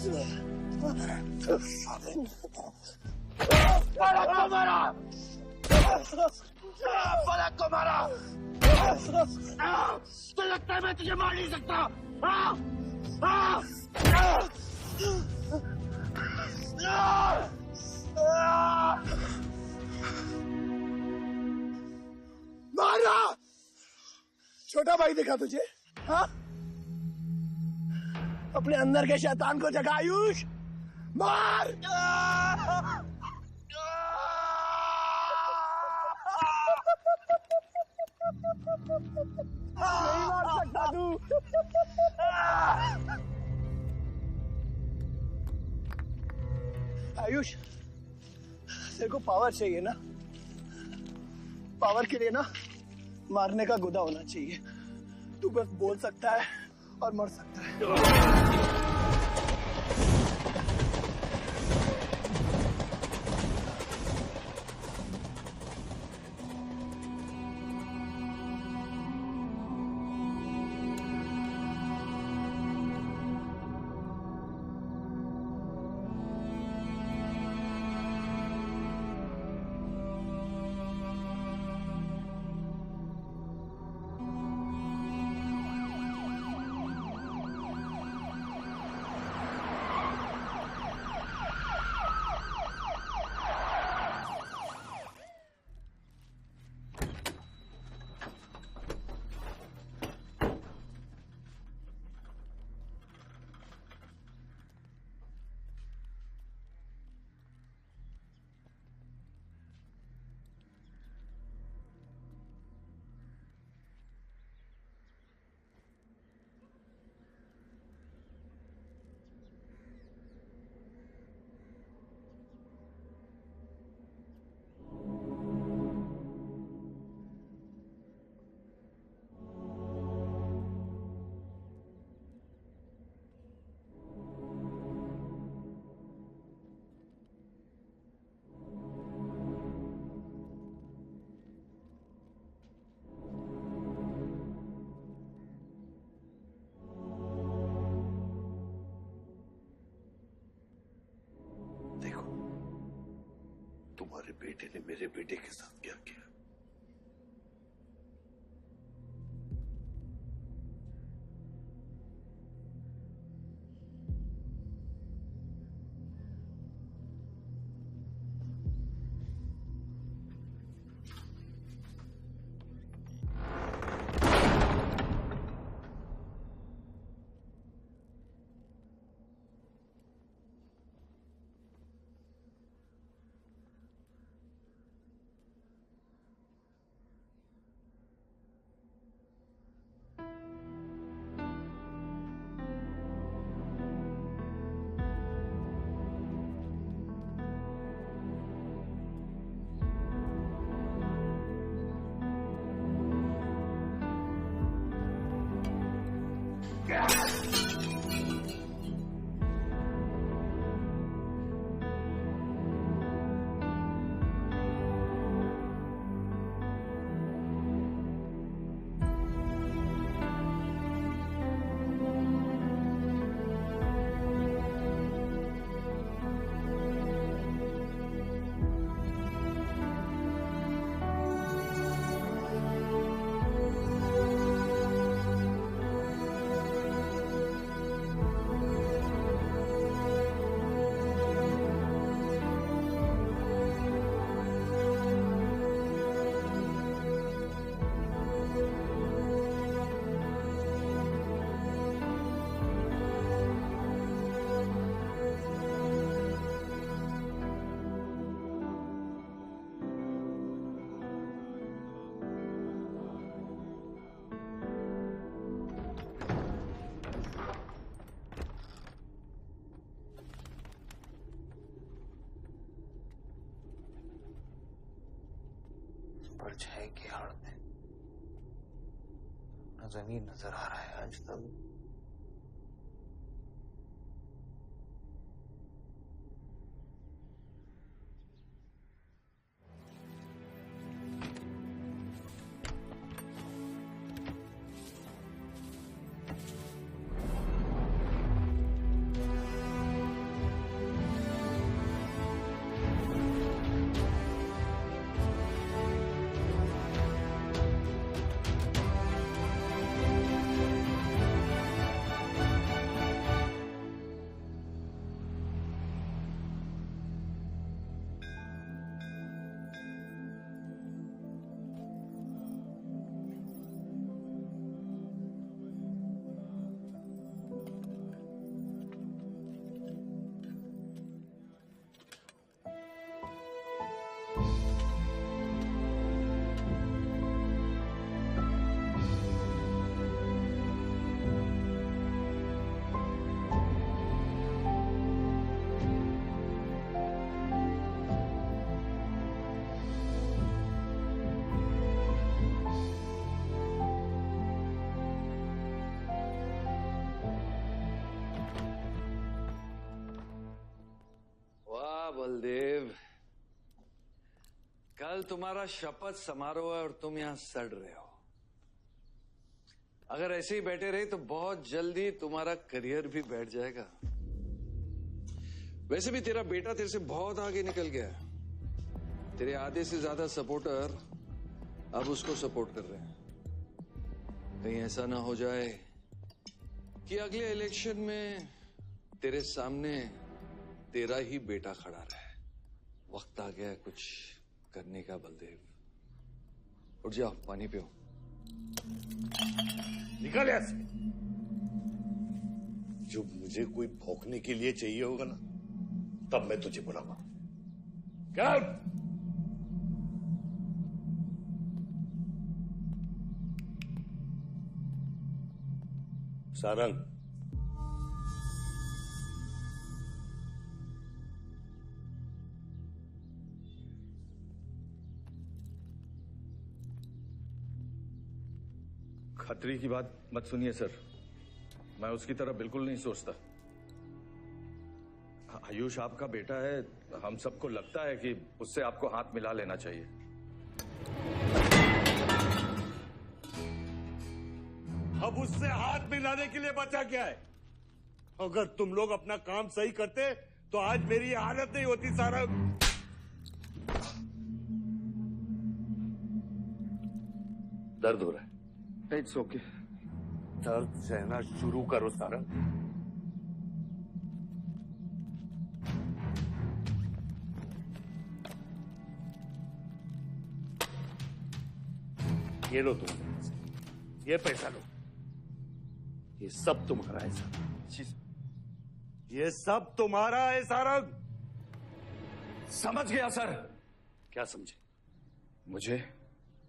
पलक को मारा, पलक को मारा। तो लगता है मैं तुझे मार नहीं सकता। मारा। छोटा भाई दिखा तुझे? हाँ, अपने अंदर के शैतान को जगा आयुष, मार। नहीं मार सकता तू। आयुष, तेरे को पावर चाहिए ना? पावर के लिए ना मारने का गुदा होना चाहिए। तू बस बोल सकता है और मर सकता है। तुम्हारे बेटे ने मेरे बेटे के साथ क्या किया? परछाई की आड़ में न जमीन नजर आ रहा है आज तक। बलदेव, कल तुम्हारा शपथ समारोह है और तुम यहां सड़ रहे हो। अगर ऐसे ही बैठे रहे तो बहुत जल्दी तुम्हारा करियर भी बैठ जाएगा। वैसे भी तेरा बेटा तेरे से बहुत आगे निकल गया है। तेरे आधे से ज्यादा सपोर्टर अब उसको सपोर्ट कर रहे हैं। कहीं ऐसा ना हो जाए कि अगले इलेक्शन में तेरे सामने तेरा ही बेटा खड़ा रहे। वक्त आ गया है कुछ करने का बलदेव। उठ जाओ, पानी पियो। निकल यहाँ से। जब मुझे कोई भौंकने के लिए चाहिए होगा ना, तब मैं तुझे बुलाऊंगा। क्या? सारंग, खतरी की बात मत सुनिए सर, मैं उसकी तरह बिल्कुल नहीं सोचता। आयुष आपका बेटा है, हम सबको लगता है कि उससे आपको हाथ मिला लेना चाहिए। अब उससे हाथ मिलाने के लिए बचा क्या है? अगर तुम लोग अपना काम सही करते तो आज मेरी ये हालत नहीं होती। सारा दर्द हो रहा है। It's okay. दर्द सहना शुरू करो सारंग। ये लो तुम, ये पैसा लो। ये सब तुम्हारा है सारंग। ये सब तुम्हारा है सारंग। समझ गया सर। क्या समझे? मुझे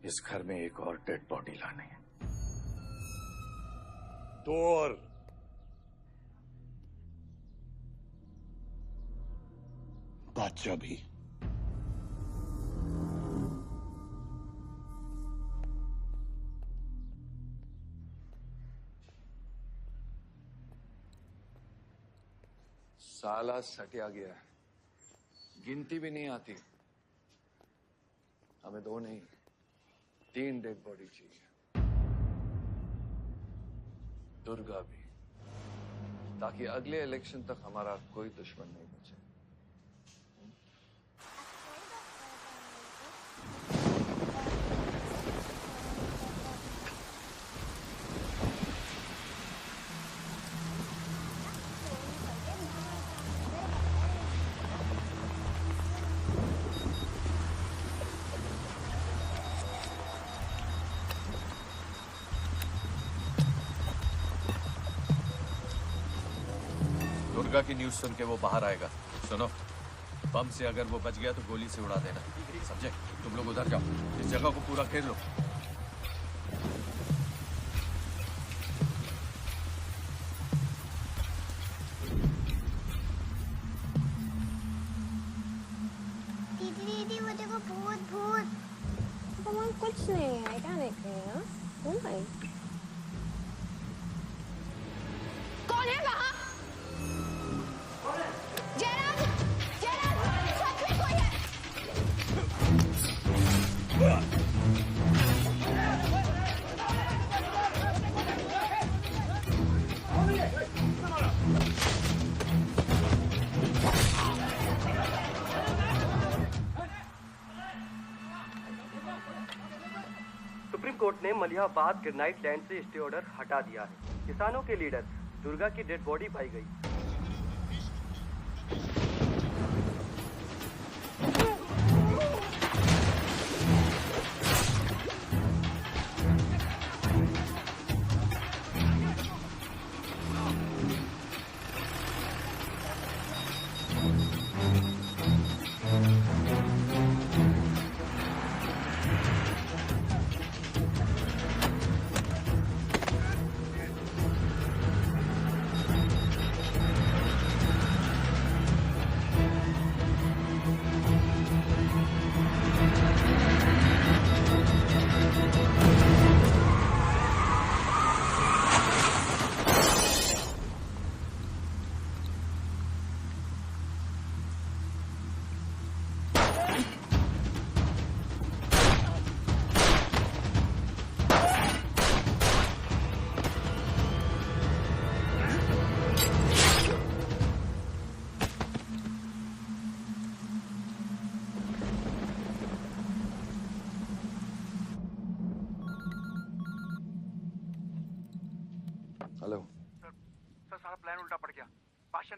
इस घर में एक और डेड बॉडी लानी है। तो और बादशाह भी। साला सटिया गया है, गिनती भी नहीं आती। हमें 2 नहीं 3 डेड बॉडी चाहिए। दुर्गा भी, ताकि अगले इलेक्शन तक हमारा कोई दुश्मन नहीं बचे। दुर्गा की न्यूज़ सुन के वो बाहर आएगा। सुनो, बम से अगर वो बच गया तो गोली से उड़ा देना, समझे? तुम लोग उधर जाओ, इस जगह को पूरा घेर लो। दीदी वो देखो, भूत भूत। मम्मा कुछ नहीं है, क्या देख रही है? ओ भाई, कौन है वहाँ? सुप्रीम कोर्ट ने मलिहाबाद ग्रेनाइट लैंड से स्टे ऑर्डर हटा दिया है। किसानों के लीडर दुर्गा की डेड बॉडी पाई गई।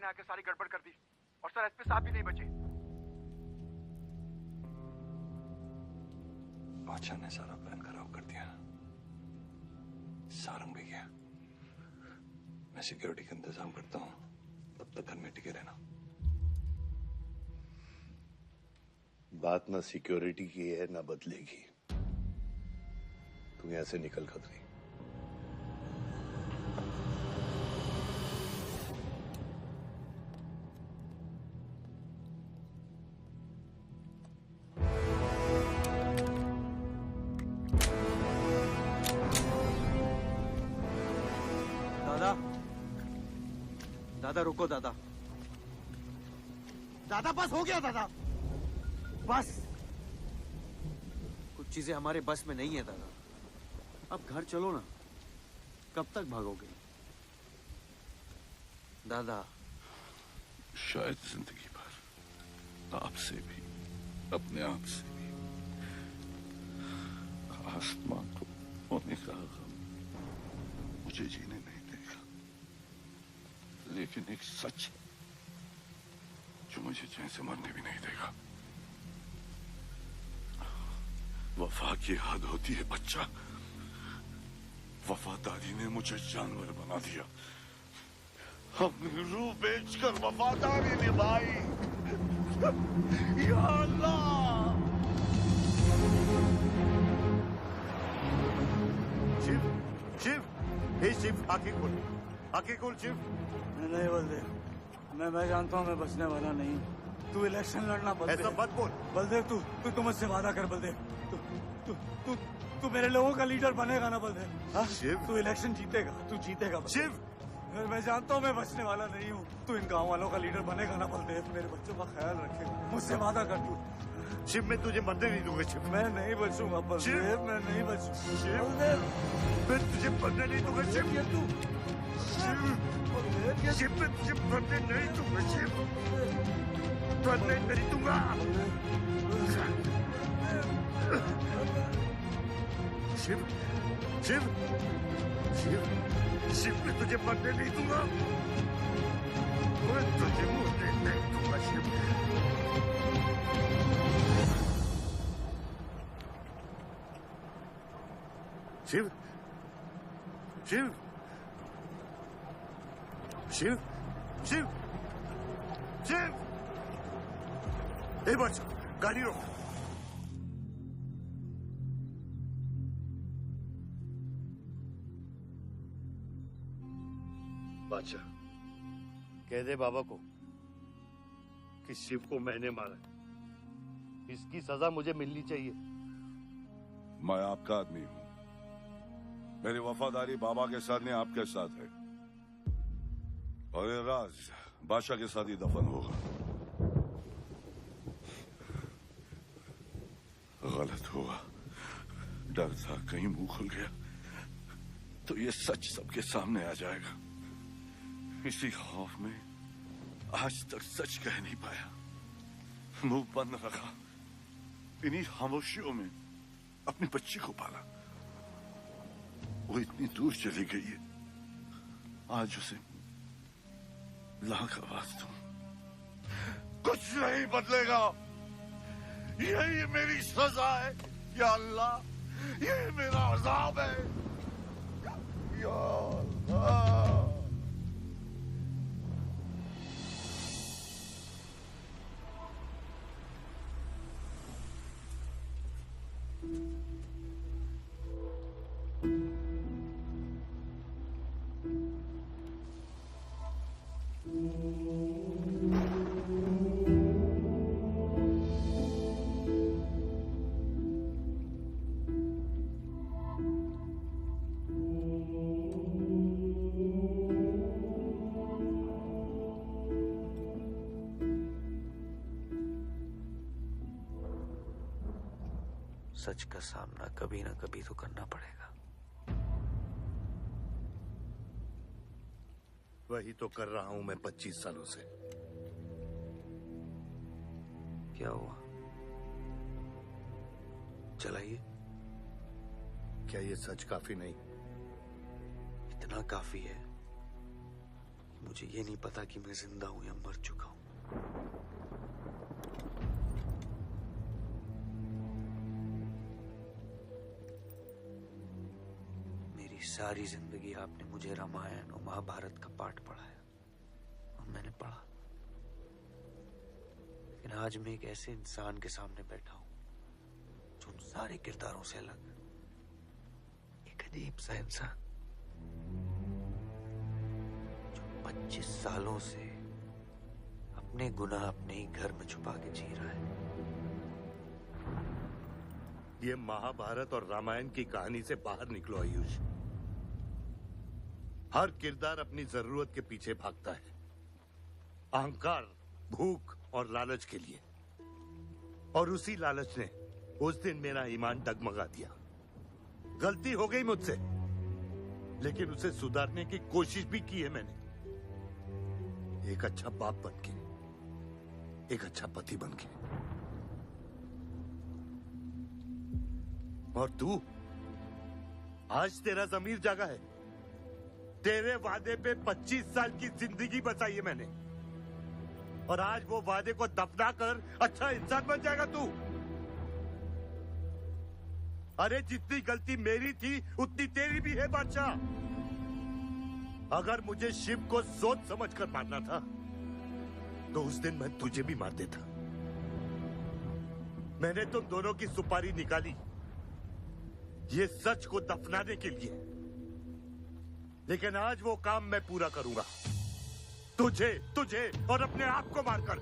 ने आके सारी गड़बड़ कर दी और सर एसपी साहब भी नहीं बचे। बादशाह ने सारा प्लान खराब कर दिया। सारंग भी गया। मैं सिक्योरिटी का इंतजाम करता हूँ, तब तक घर में टिके रहना। बात ना सिक्योरिटी की है ना बदलेगी। तू यहां से निकल खतरी। दादा रुको दादा। दादा बस हो गया दादा, बस। कुछ चीजें हमारे बस में नहीं है दादा। अब घर चलो ना, कब तक भागोगे दादा? शायद जिंदगी भर आपसे भी, अपने आप से भी। आसमां को होने का गम मुझे जीने नहीं देगा, लेकिन एक सच जो मुझे चैन से मरने भी नहीं देगा। वफा की हद होती है बच्चा। वफादारी ने मुझे जानवर बना दिया। हमने रूह बेचकर वफादारी निभाई। या अल्लाह। शिव, शिव, हे शिव, आंखें खोल, आंखें खोल शिव। नहीं बलदेव, मैं जानता हूँ मैं बचने वाला नहीं हूँ। तू इलेक्शन लड़ना बलदेव। ऐसा मत बोल बलदेव। तू मुझसे वादा कर बलदेव। तू मेरे लोगों का लीडर बनेगा ना बलदेव? शिव, तू इलेक्शन जीतेगा, तू जीतेगा शिव। मैं जानता हूँ मैं बचने वाला नहीं हूँ। तू इन गाँव वालों का लीडर बनेगा ना बलदेव? मेरे बच्चों का ख्याल रखेगा, मुझसे वादा कर तू। शिव, मैं तुझे मरने नहीं दूंगा शिव। मैं नहीं बचूंगा बलदेव, मैं नहीं बचूंगा शिव। मैं तुझे मरने नहीं दूंगा शिव। तू शिव, मैं तुझे मरने नहीं दूंगा शिव। मरने नहीं दूंगा। शिव, शिव, शिव, शिव, मैं तुझे मरने नहीं दूंगा। मैं तुझे मरने नहीं दूंगा शिव। शिव, शिव, शिव, शिव, शिव। ए बच्चा, गाड़ी रोक। बादशाह, कह दे बाबा को कि शिव को मैंने मारा। इसकी सजा मुझे मिलनी चाहिए। मैं आपका आदमी हूं। मेरी वफादारी बाबा के साथ नहीं, आपके साथ है। और ये राज बादशाह के साथ ही दफन होगा। गलत हुआ, डर था कहीं मुंह खुल गया तो ये सच सबके सामने आ जाएगा। इसी खौफ में आज तक सच कह नहीं पाया, मुंह बंद रखा। इन्हीं खामोशियों में अपनी बच्ची को पाला। वो इतनी दूर चली गई है, आज उसे लाख आवाज दूं, कुछ नहीं बदलेगा। यही मेरी सजा है या अल्लाह, यही मेरा अज़ाब है या अल्लाह। सच का सामना कभी ना कभी तो करना पड़ेगा। वही तो कर रहा हूं मैं 25 सालों से। क्या हुआ? चलाइए। क्या ये सच काफी नहीं? इतना काफी है। मुझे ये नहीं पता कि मैं जिंदा हूं या मर चुका हूं। मेरी सारी जिंदगी आपने मुझे रामायण और महाभारत का पाठ पढ़ाया और मैंने पढ़ा, लेकिन आज मैं एक ऐसे इंसान के सामने बैठा हूं जो उन सारे किरदारों से अलग, एक अजीब सा इंसान जो 25 सालों से अपने गुनाह अपने ही घर में छुपा के जी रहा है। ये महाभारत और रामायण की कहानी से बाहर निकलो आयुष। हर किरदार अपनी जरूरत के पीछे भागता है, अहंकार, भूख और लालच के लिए, और उसी लालच ने उस दिन मेरा ईमान डगमगा दिया। गलती हो गई मुझसे, लेकिन उसे सुधारने की कोशिश भी की है मैंने। एक अच्छा बाप बन के, एक अच्छा पति बन के। और तू, आज तेरा जमीर जागा है। तेरे वादे पे 25 साल की जिंदगी बचाई है मैंने, और आज वो वादे को दफना कर अच्छा इंसान बन जाएगा तू। अरे जितनी गलती मेरी थी उतनी तेरी भी है बादशाह। अगर मुझे शिव को सोच समझकर मारना था तो उस दिन मैं तुझे भी मार देता। मैंने तुम दोनों की सुपारी निकाली ये सच को दफनाने के लिए, लेकिन आज वो काम मैं पूरा करूंगा, तुझे तुझे और अपने आप को मारकर।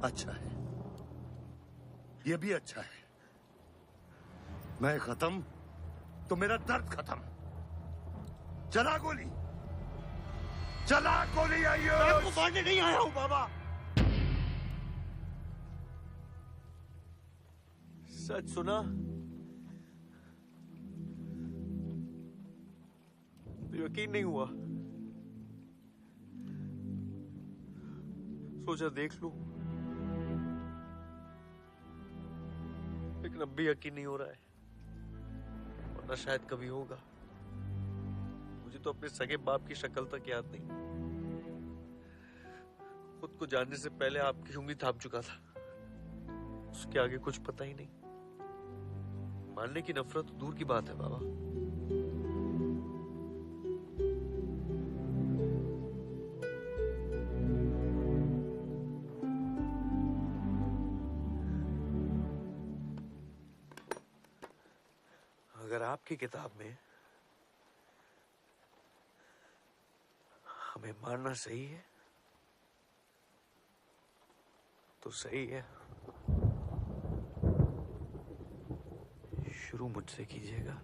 अच्छा है, ये भी अच्छा है। मैं खत्म तो मेरा दर्द खत्म। चला गोली, चला गोली। आइयो, मैं आपको मारने नहीं आया हूं बाबा। सच सुना तो यकीन नहीं हुआ, सोचा देख लूं, लेकिन अब भी यकीन नहीं हो रहा है, वरना शायद कभी होगा। मुझे तो अपने सगे बाप की शक्ल तक याद नहीं। खुद को जानने से पहले आपकी उंगली थाम चुका था, उसके आगे कुछ पता ही नहीं। मानने की नफरत तो दूर की बात है बाबा। अगर आपकी किताब में हमें मारना सही है तो सही है। शुरू मुझसे कीजिएगा।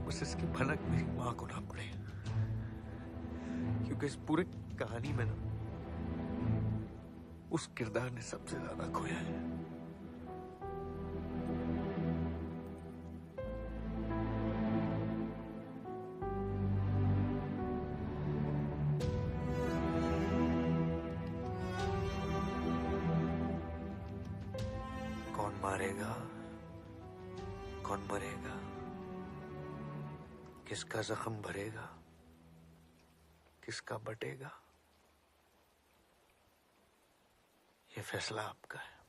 बस इसकी भनक मेरी मां को ना पड़े, क्योंकि इस पूरी कहानी में ना उस किरदार ने सबसे ज्यादा खोया है। कौन मारेगा, कौन मरेगा, किसका जख्म भरेगा, किसका बटेगा, ये फैसला आपका है।